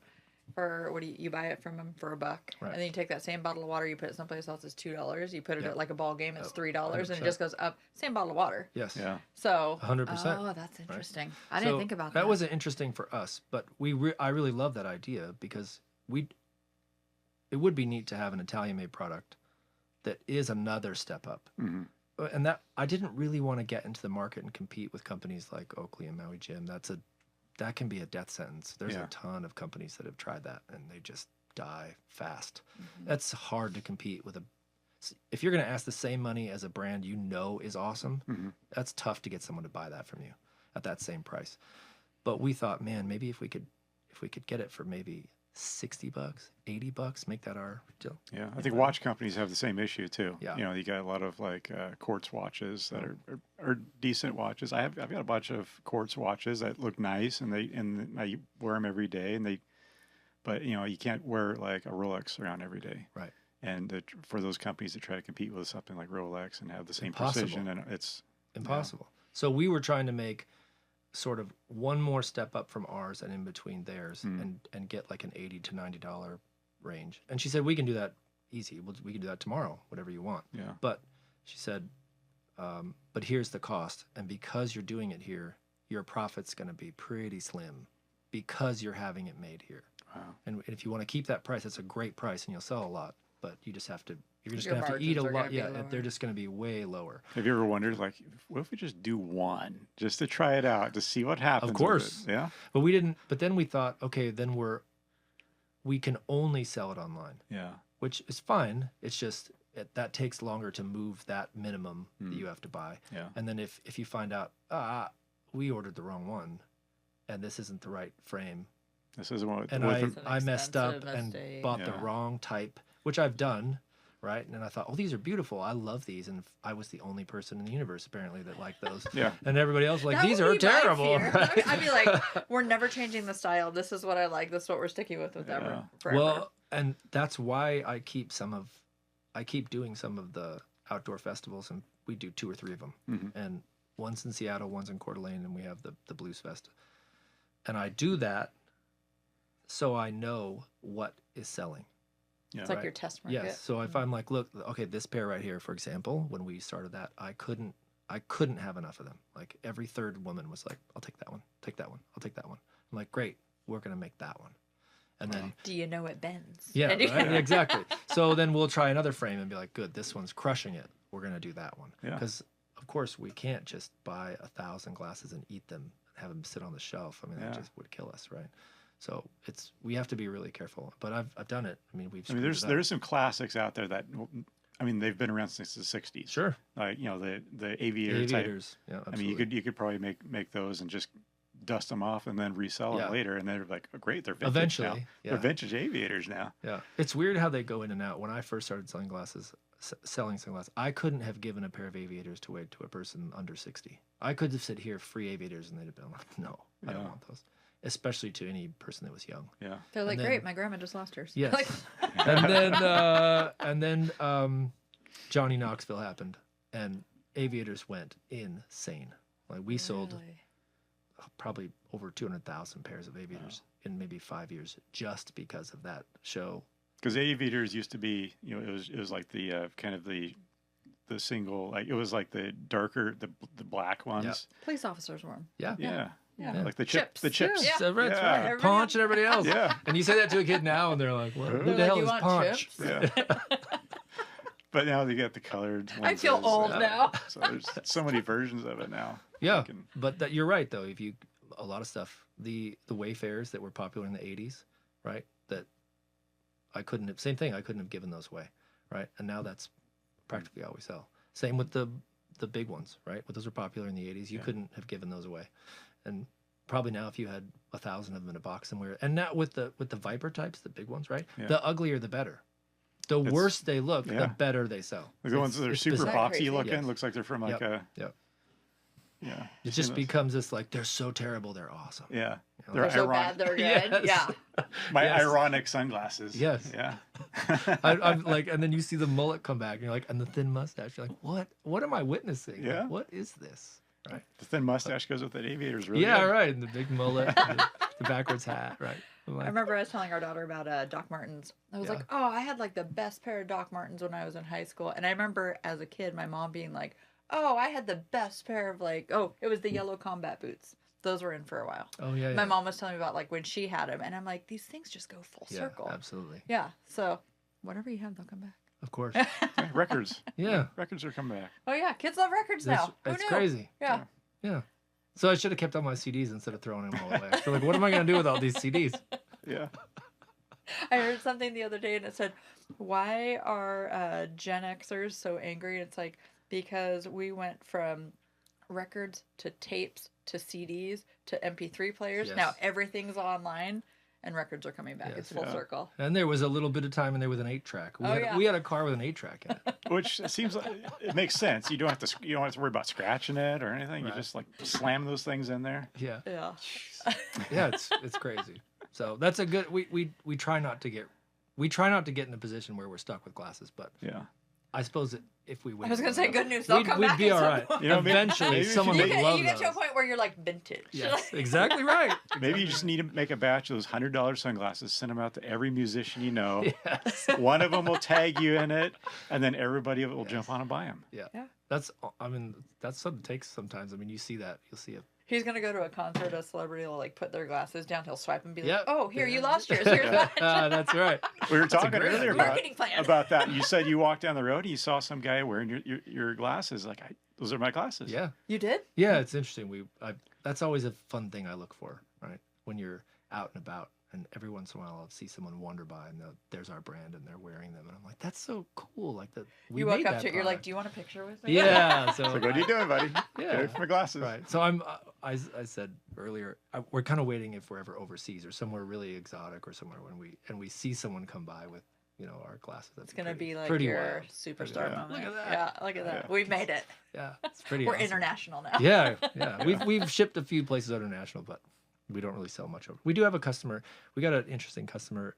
for what do you buy it from them for $1, Right. and then you take that same bottle of water, you put it someplace else, it's $2. You put it Yeah. at like a ball game, it's Oh, $3, and it 100%. just goes up. Same bottle of water. Yes. Yeah. So 100%. Oh, that's interesting. I didn't think about that. That wasn't interesting for us, but I really love that idea because it would be neat to have an Italian-made product that is another step up. Mhm. And that I didn't really want to get into the market and compete with companies like Oakley and Maui Jim. That can be a death sentence. There's Yeah. a ton of companies that have tried that and they just die fast. Mhm. That's hard to compete with if you're going to ask the same money as a brand you know is awesome, Mhm. that's tough to get someone to buy that from you at that same price. But we thought, man, maybe if we could get it for maybe $60, $80, make that our deal. Yeah, I think watch companies have the same issue too. Yeah. You know, you got a lot of like quartz watches that are decent watches. I've got a bunch of quartz watches that look nice, and I wear them every day, but you know, you can't wear like a Rolex around every day. Right. And for those companies that try to compete with something like Rolex and have the same Impossible. precision, and it's Impossible. So we were trying to make sort of one more step up from ours and in between theirs and get like an $80 to $90 range. And she said, we can do that easy. We can do that tomorrow, whatever you want. Yeah. But she said, but here's the cost. And because you're doing it here, your profit's going to be pretty slim because you're having it made here. Wow. And if you want to keep that price, it's a great price and you'll sell a lot. but you just have to. You're just Your gonna have to eat a margins are lot. gonna be Yeah, lower. they're just gonna be way lower. Have you ever wondered, like, what if we just do one just to try it out to see what happens? Of with course. it? Yeah. But we didn't. But then we thought, okay, then we can only sell it online, Yeah. which is fine. It's just that takes longer to move that minimum that you have to buy. Yeah. And then if you find out, we ordered the wrong one, and this isn't the right frame, This isn't what. and what I messed up expensive and mistake. bought the Yeah. wrong type, which I've done, right? And then I thought, oh, these are beautiful. I love these, and I was the only person in the universe apparently that liked those. Yeah. And everybody else was like, That these would are be my terrible. fear. Right? I'd be like, we're never changing the style. This is what I like. This is what we're sticking with Yeah. ever. Forever. Well, and that's why I keep doing some of the outdoor festivals, and we do 2 or 3 of them, and one's in Seattle, one's in Coeur d'Alene, and we have the Blues Fest. And I do that so I know what is selling. Yeah. it's like right. your test market. Yes. So if I'm like, look, okay, this pair right here, for example, when we started that, I couldn't have enough of them. Like every third woman was like, I'll take that one, take that one, I'll take that one. I'm like, great, we're gonna make that one. And then Do you know it bends? yeah, And you- right? Exactly. So then we'll try another frame and be like, good, this one's crushing it. We're gonna do that one. Yeah. Because of course we can't just buy 1,000 glasses and eat them and have them sit on the shelf. I mean, that Yeah. just would kill us, right? So we have to be really careful. But I've done it. I mean, there's some classics out there that, I mean, they've been around since the '60s. sure Like, the aviator type. aviators. Yeah, I absolutely. mean, you could probably make those and just dust them off and then resell them Yeah. later, and they're like, oh, great, they're vintage Eventually, now. yeah. They're vintage aviators now. Yeah, it's weird how they go in and out. When I first started selling sunglasses, I couldn't have given a pair of aviators to a person under 60. I could have said, here, free aviators, and they'd have been like, no, I don't Yeah. want those. Especially to any person that was young. Yeah. They're like, And then- great, my grandma just lost hers. Yes. Like, and then Johnny Knoxville happened, and aviators went insane. Like we sold really? probably over 200,000 pairs of aviators in maybe 5 years just because of that show. Because aviators used to be, it was like the kind of the single, like it was like the darker, the black ones. Police officers wore 'em. Yeah. Yeah. Yeah. Like the Chips. the chips. Yeah. That's right. Yeah. Everybody Punch and everybody else. Yeah. And you say that to a kid now, and they're like, "What? Who They're the like, hell "You is want Punch?" chips? Yeah. But now they get the colored I feel lenses, old now. So there's so many versions of it now. Yeah, Can- but you're right though. If you a lot of stuff, the Wayfarers that were popular in the '80s, right? That I couldn't have. Same thing. I couldn't have given those away, right? And now that's practically all we sell. Same with the big ones, right? But those were popular in the '80s. You Yeah. couldn't have given those away, and probably now if you had 1,000 of them in a box somewhere, and now with the Viper types, the big ones, right? Yeah. The uglier the better. The It's- worse they look, yeah. the better they sell. Like the ones that are It's super bizarre. That boxy crazy? looking, Yes. looks like they're from like a Yep. yeah. It Seen just those. becomes this like they're so terrible, they're awesome. Yeah. You know, They're They're so ironic. bad, they're good. Yes. Yeah. My Yes. ironic sunglasses. Yes. Yeah. I'm like, and then you see the mullet come back, and you're like, and the thin mustache. You're like, what? What am I witnessing? Yeah. Like, what is this? Right? The thin mustache goes with that aviators really Yeah, good. right. And the big mullet, and the backwards hat, right? I'm I like, remember I was telling our daughter about Doc Martens. I was Yeah. like, oh, I had like the best pair of Doc Martens when I was in high school. And I remember as a kid, my mom being like, oh, I had the best pair of it was the yellow combat boots. Those were in for a while. oh yeah, yeah. My mom was telling me about like when she had them. And I'm like, these things just go full yeah, circle. absolutely, Yeah. So whatever you have, they'll come back. of course. Yeah, records. Yeah, Records are coming back. Oh, yeah. Kids love records now. Who it's knew? crazy. Yeah. Yeah. So I should have kept all my CDs instead of throwing them all away. So like, what am I gonna do with all these CDs? Yeah. I heard something the other day and it said, why are Gen Xers so angry? It's like, because we went from records to tapes to CDs to MP3 players. Yes. Now everything's online and records are coming back. Yes. It's full Yeah. circle. And there was a little bit of time in there with an 8-track. Oh, yeah. We had a car with an 8-track in it. Which seems like it makes sense. You don't have to worry about scratching it or anything. Right. You just like slam those things in there. Yeah. Yeah. Yeah, it's crazy. So that's a good. We try not to get in a position where we're stuck with glasses. But Yeah. I suppose that if we wait, I was going to long say enough, good news. They'll come we'd back be at all some right. point. You know, maybe- Eventually, maybe if someone you would make- love You get to a those. point where you're like vintage. Yes, exactly right. Maybe you just need to make a batch of those $100 sunglasses, send them out to every musician you know. Yes. One of them will tag you in it, and then everybody will jump on and buy them. Yeah. Yeah. That's what it takes sometimes. I mean, you see that. You'll see He's gonna go to a concert. A celebrity will like put their glasses down. He'll swipe and be like, Yep. "Oh, here you lost yours. Here's mine." That's right. We were talking great earlier marketing plan. about that. You said you walked down the road and you saw some guy wearing your glasses. Like, those are my glasses. Yeah. You did? Yeah, it's interesting. That's always a fun thing I look for, right? When you're out and about, and every once in a while I'll see someone wander by and there's our brand and they're wearing them, and I'm like, that's so cool. Like that. You walk up to it, you're like, "Do you want a picture with me?" Yeah. So Like, what are you doing, buddy? Yeah. Get for my glasses. Right. So I said earlier, we're kind of waiting if we're ever overseas or somewhere really exotic or somewhere when we see someone come by with our glasses. It's gonna be like pretty your wild. superstar moment. Look at that. Yeah, look at that. Yeah. We've made it. Yeah, it's pretty. We're awesome. international now. Yeah. We've shipped a few places international, but we don't really sell much over. We do have a customer. We got an interesting customer.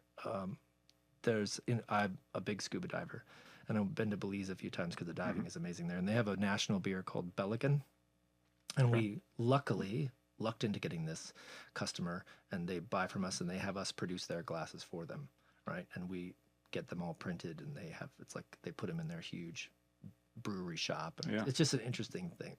I'm a big scuba diver, and I've been to Belize a few times because the diving is amazing there. And they have a national beer called Pelican, and we luckily lucked into getting this customer, and they buy from us, and they have us produce their glasses for them, right? And we get them all printed, and it's like they put them in their huge brewery shop, and it's just an interesting thing.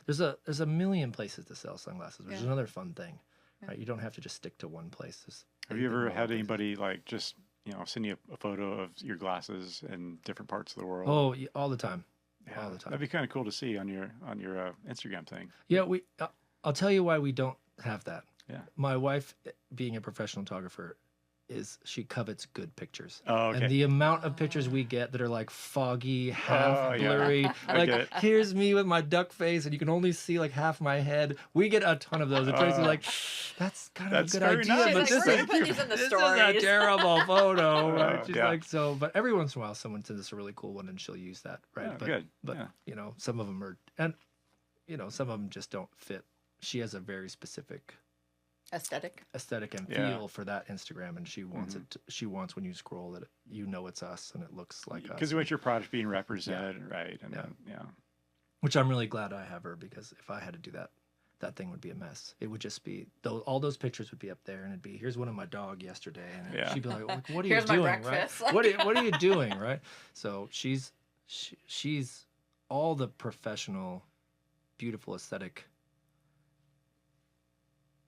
There's a million places to sell sunglasses, which is another fun thing. Right? You don't have to just stick to one place. Have you ever had anybody like just send you a photo of your glasses in different parts of the world? Oh, all the time. Yeah, All the time. That'd be kind of cool to see on your Instagram thing. Yeah, I'll tell you why we don't have that. Yeah. My wife, being a professional photographer, she covets good pictures. Oh, okay. And the amount of pictures we get that are like foggy, half blurry, I get like it. here's me with my duck face and you can only see like half my head. We get a ton of those. And Tracy's like, that's kind of a good very idea, nice. but She's this like, is "We're gonna put these in the this is stories." a terrible photo. Right? She's Yeah. like, so, but every once in a while someone sends us a really cool one and she'll use that, right? Oh, but good. but Yeah. some of them are, and some of them just don't fit. She has a very specific aesthetic and feel for that Instagram, and she wants it. She wants when you scroll that it's us and it looks like us. Because you want your product being represented, right? And Which I'm really glad I have her, because if I had to do that, that thing would be a mess. It would just be all those pictures would be up there, and it'd be, here's one of my dog yesterday, and she'd be like, what are Here's you my doing, breakfast. right? What are you doing, right? So she's all the professional, beautiful aesthetic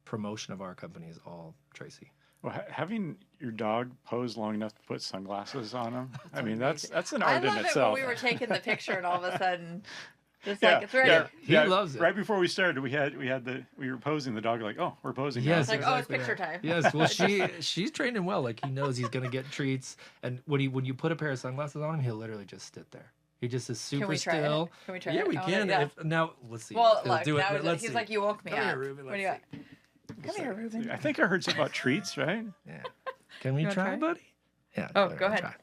promotion of our company is all Tracy. Well, having your dog pose long enough to put sunglasses on him, I mean, amazing. that's an I art in love it itself. when we were taking the picture and all of a sudden, just Yeah, like it's ready. He loves it. Right before we started, we were posing. The dog like, oh, we're posing. now. Yes, Like, oh, it's exactly picture right. time. Yes, well, she's trained him well. Like, he knows he's gonna get treats, and when you put a pair of sunglasses on him, he'll literally just sit there. He just is super Can we try still. it? Can we try Yeah, it? we I can. wanna- Now let's see. Well, He'll look, do it. now but let's he's see. like, you woke me Come up. here, Reuben. What do Let's you see. got? Come here, Reuben. I think I heard something about treats, right? Yeah. Can we You wanna try, try? buddy? Yeah. Oh, here, go I'll ahead. try.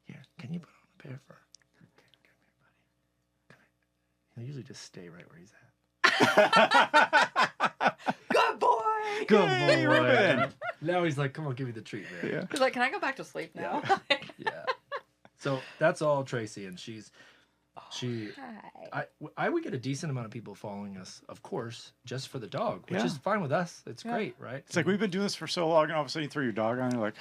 Here, can you put on a pair for? Come here, buddy. Come here. He'll usually just stay right where he's at. Good boy. Good Yay, boy. Reuben. Now he's like, come on, give me the treat, man. Yeah. He's like, can I go back to sleep now? Yeah. So that's all Tracy, and she. Hi. I would get a decent amount of people following us, of course, just for the dog, which Yeah. is fine with us. It's Yeah. great, right? It's like we've been doing this for so long, and all of a sudden you throw your dog on, and you're like,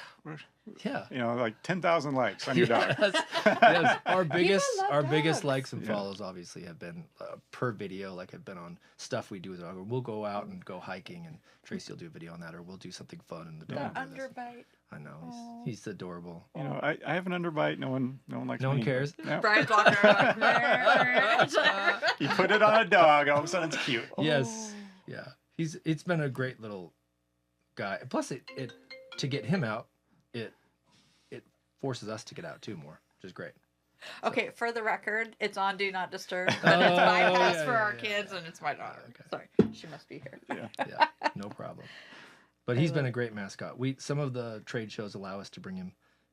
Yeah. like 10,000 likes on your dog. Yes. Our biggest love dogs. likes and Yeah. follows obviously have been per video, like have been on stuff we do with the dog. We'll go out and go hiking, and Tracy will do a video on that, or we'll do something fun, and the The dog will do this. underbite. I know Aw. he's adorable. I have an underbite. No one likes No one me. cares. No. Brian's walking around like, You put it on a dog, all of a sudden it's cute. Yes, yeah. It's been a great little guy. Plus, it to get him out, it forces us to get out too more, which is great. Okay, for the record, it's on Do Not Disturb, but it's my house yeah, for yeah, our yeah. kids, and it's my daughter. Okay. Sorry, she must be here. Yeah, no problem. But he's been a great mascot. Some of the trade shows allow us to bring him,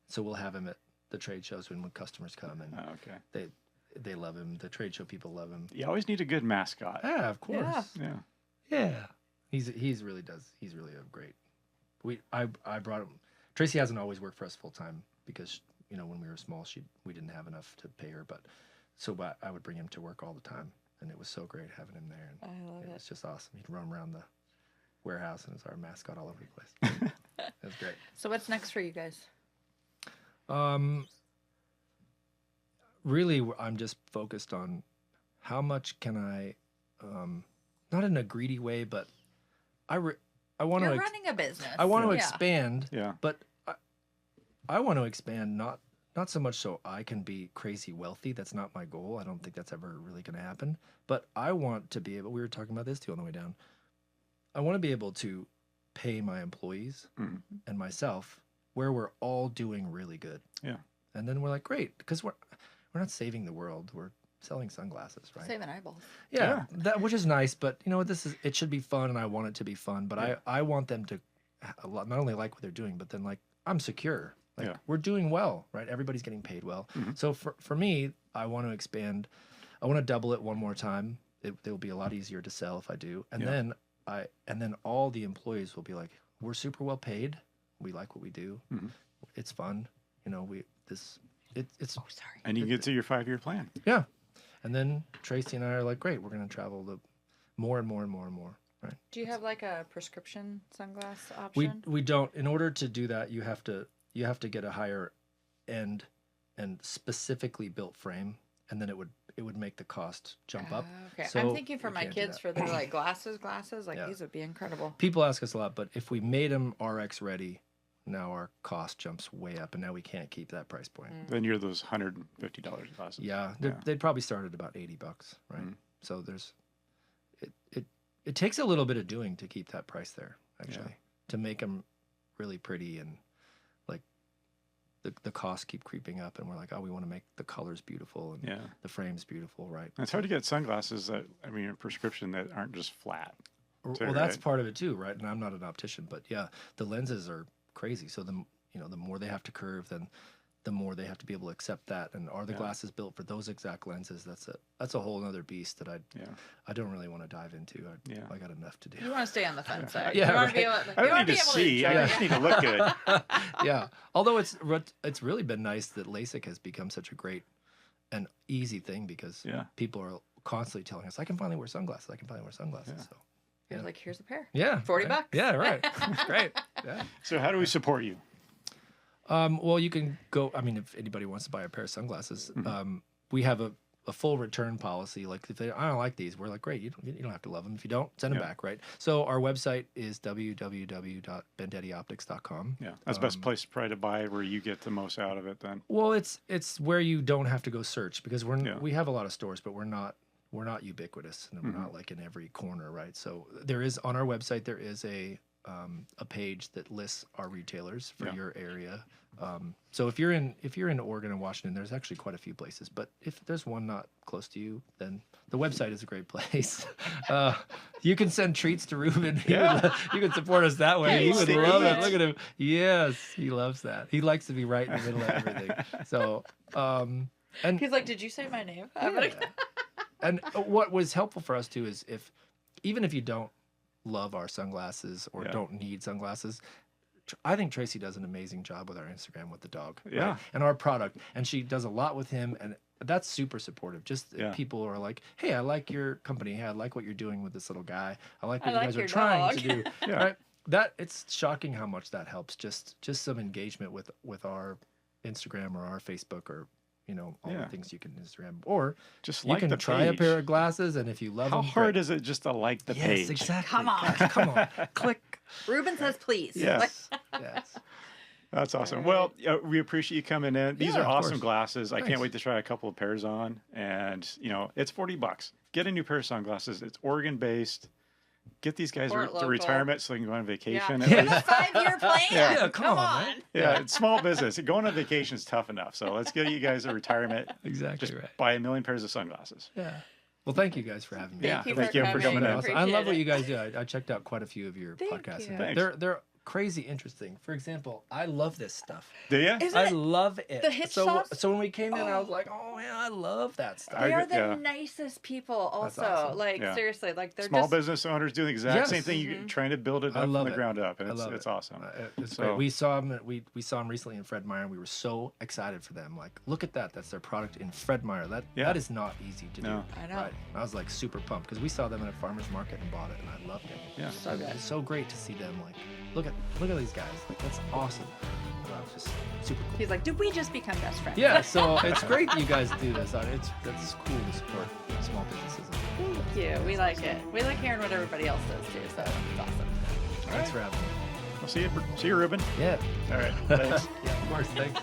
so we'll have him at the trade shows when customers come, and Oh, okay. they love him. The trade show people love him. You always need a good mascot. Yeah, of course. Yeah. Yeah. He's really a great. I brought him. Tracy hasn't always worked for us full time because when we were small we didn't have enough to pay her, but I would bring him to work all the time, and it was so great having him there. And I love it it. was just awesome. He'd run around the warehouse and was our mascot all over the place. It was great. So what's next for you guys? Really, I'm just focused on how much can I, not in a greedy way, but I want You're to running a business. I want to Yeah. expand, Yeah. but I want to expand not so much so I can be crazy wealthy. That's not my goal. I don't think that's ever really going to happen. But I want to be able. We were talking about this too on the way down. I want to be able to pay my employees and myself where we're all doing really good. Yeah. And then we're like, great, because we're not saving the world. We're selling sunglasses, right? Saving eyeballs. Yeah, that which is nice, but you know what? It should be fun, and I want it to be fun. But I want them to not only like what they're doing, but then like I'm secure. Like we're doing well, right? Everybody's getting paid well. So for me, I want to expand. I want to double it one more time. It will be a lot easier to sell if I do, and then all the employees will be like, we're super well paid. We like what we do. It's fun. You know, it's. Oh, sorry. And you can get to your 5-year plan. Yeah. And then Tracy and I are like, great, we're going to travel more and more and more and more. Right. Do you have like a prescription sunglass option? We don't. In order to do that, you have to get a higher end and specifically built frame, and then it would make the cost jump up. Okay. So I'm thinking for we my can't do kids that. for their like glasses, like these would be incredible. People ask us a lot, but if we made them RX ready, now our cost jumps way up, and now we can't keep that price point. Then you're those $150 glasses. Yeah, they'd probably start at about $80, right? So there's, it takes a little bit of doing to keep that price there, actually, to make them really pretty, and like the costs keep creeping up, and we're like, oh, we want to make the colors beautiful and the frames beautiful, right? And it's hard to get sunglasses that a prescription that aren't just flat. Well, that's part of it too, right? And I'm not an optician, but yeah, the lenses are crazy. So the more they have to curve, then the more they have to be able to accept that. And are the glasses built for those exact lenses? That's a whole other beast that I don't really want to dive into. I got enough to do. You want to stay on the fun side. Yeah, you want right. to be able, I don't need to see. I just need to look good. Yeah. Although it's really been nice that LASIK has become such a great and easy thing, because people are constantly telling us, I can finally wear sunglasses. I can finally wear sunglasses. Yeah. So. You're like, here's a pair. Yeah. $40. Right. Yeah, right. Great. Yeah. So how do we support you? Well, you can go. I mean, if anybody wants to buy a pair of sunglasses, we have a full return policy. Like if I don't like these, we're like, great, you don't have to love them. If you don't, send them back, right? So our website is www.bendettioptics.com. Yeah, that's the best place probably to buy, where you get the most out of it. Then. Well, it's where you don't have to go search, because we have a lot of stores, but we're not ubiquitous, and we're not like in every corner, right? So there is on our website a page that lists our retailers for your area. So if you're in Oregon and Washington, there's actually quite a few places. But if there's one not close to you, then the website is a great place. You can send treats to Reuben. You can support us that way. He would love it. Look at him. Yes, he loves that. He likes to be right in the middle of everything. So and He's like, did you say my name? And what was helpful for us too is even if you don't love our sunglasses or don't need sunglasses, I think Tracy does an amazing job with our Instagram with the dog, right? And our product, and she does a lot with him, and that's super supportive. Just people are like, hey, I like your company. Hey, I like what you're doing with this little guy. I like what you guys are trying to do. Right? That it's shocking how much that helps. Just some engagement with our Instagram or our Facebook, or all the things you can Instagram, or just you can try a pair of glasses, and if you love them, how hard is it just to like the page? Yes, exactly. Come on. Come on, click. Reuben says please. Yes. Yes. That's awesome. Well, we appreciate you coming in. These are awesome glasses. I Thanks. can't wait to try a couple of pairs on. And, it's $40. Get a new pair of sunglasses. It's Oregon based. Get these guys to retirement so they can go on vacation. Yeah. Give a 5-year plan. Yeah, come on, man. Yeah, it's small business. Going on vacation is tough enough. So let's get you guys a retirement. Exactly Just right. buy a million pairs of sunglasses. Yeah. Well, thank you guys for having me. Thank you for coming in. Awesome. I love what you guys do. I checked out quite a few of your podcasts. you. Thanks. They're crazy interesting. For example, I love this stuff. Do you? I love it. the hitch so sauce? so when we came in, I was like, oh man, I love that stuff. They are the nicest people also. awesome. Like seriously, like they're Small just business owners doing the exact same thing. You're trying to build it up from the ground up, and it's awesome. It's great. We saw them. We saw them recently in Fred Meyer, and we were so excited for them. Like, look at that. That's their product in Fred Meyer. That is not easy to do. I know. Right? I was like super pumped because we saw them at a farmer's market and bought it, and I loved it. Yeah. so good. It's so great to see them like look at these guys. Like, that's awesome. Wow, it's just super cool. He's like, did we just become best friends? Yeah, so it's great that you guys do this. That's cool to support small businesses. Thank you. We like it. We like hearing what everybody else does too. So it's awesome. Thanks for having me. We'll see you, Reuben. Yeah. All right. Thanks. Yeah, of course. Thanks.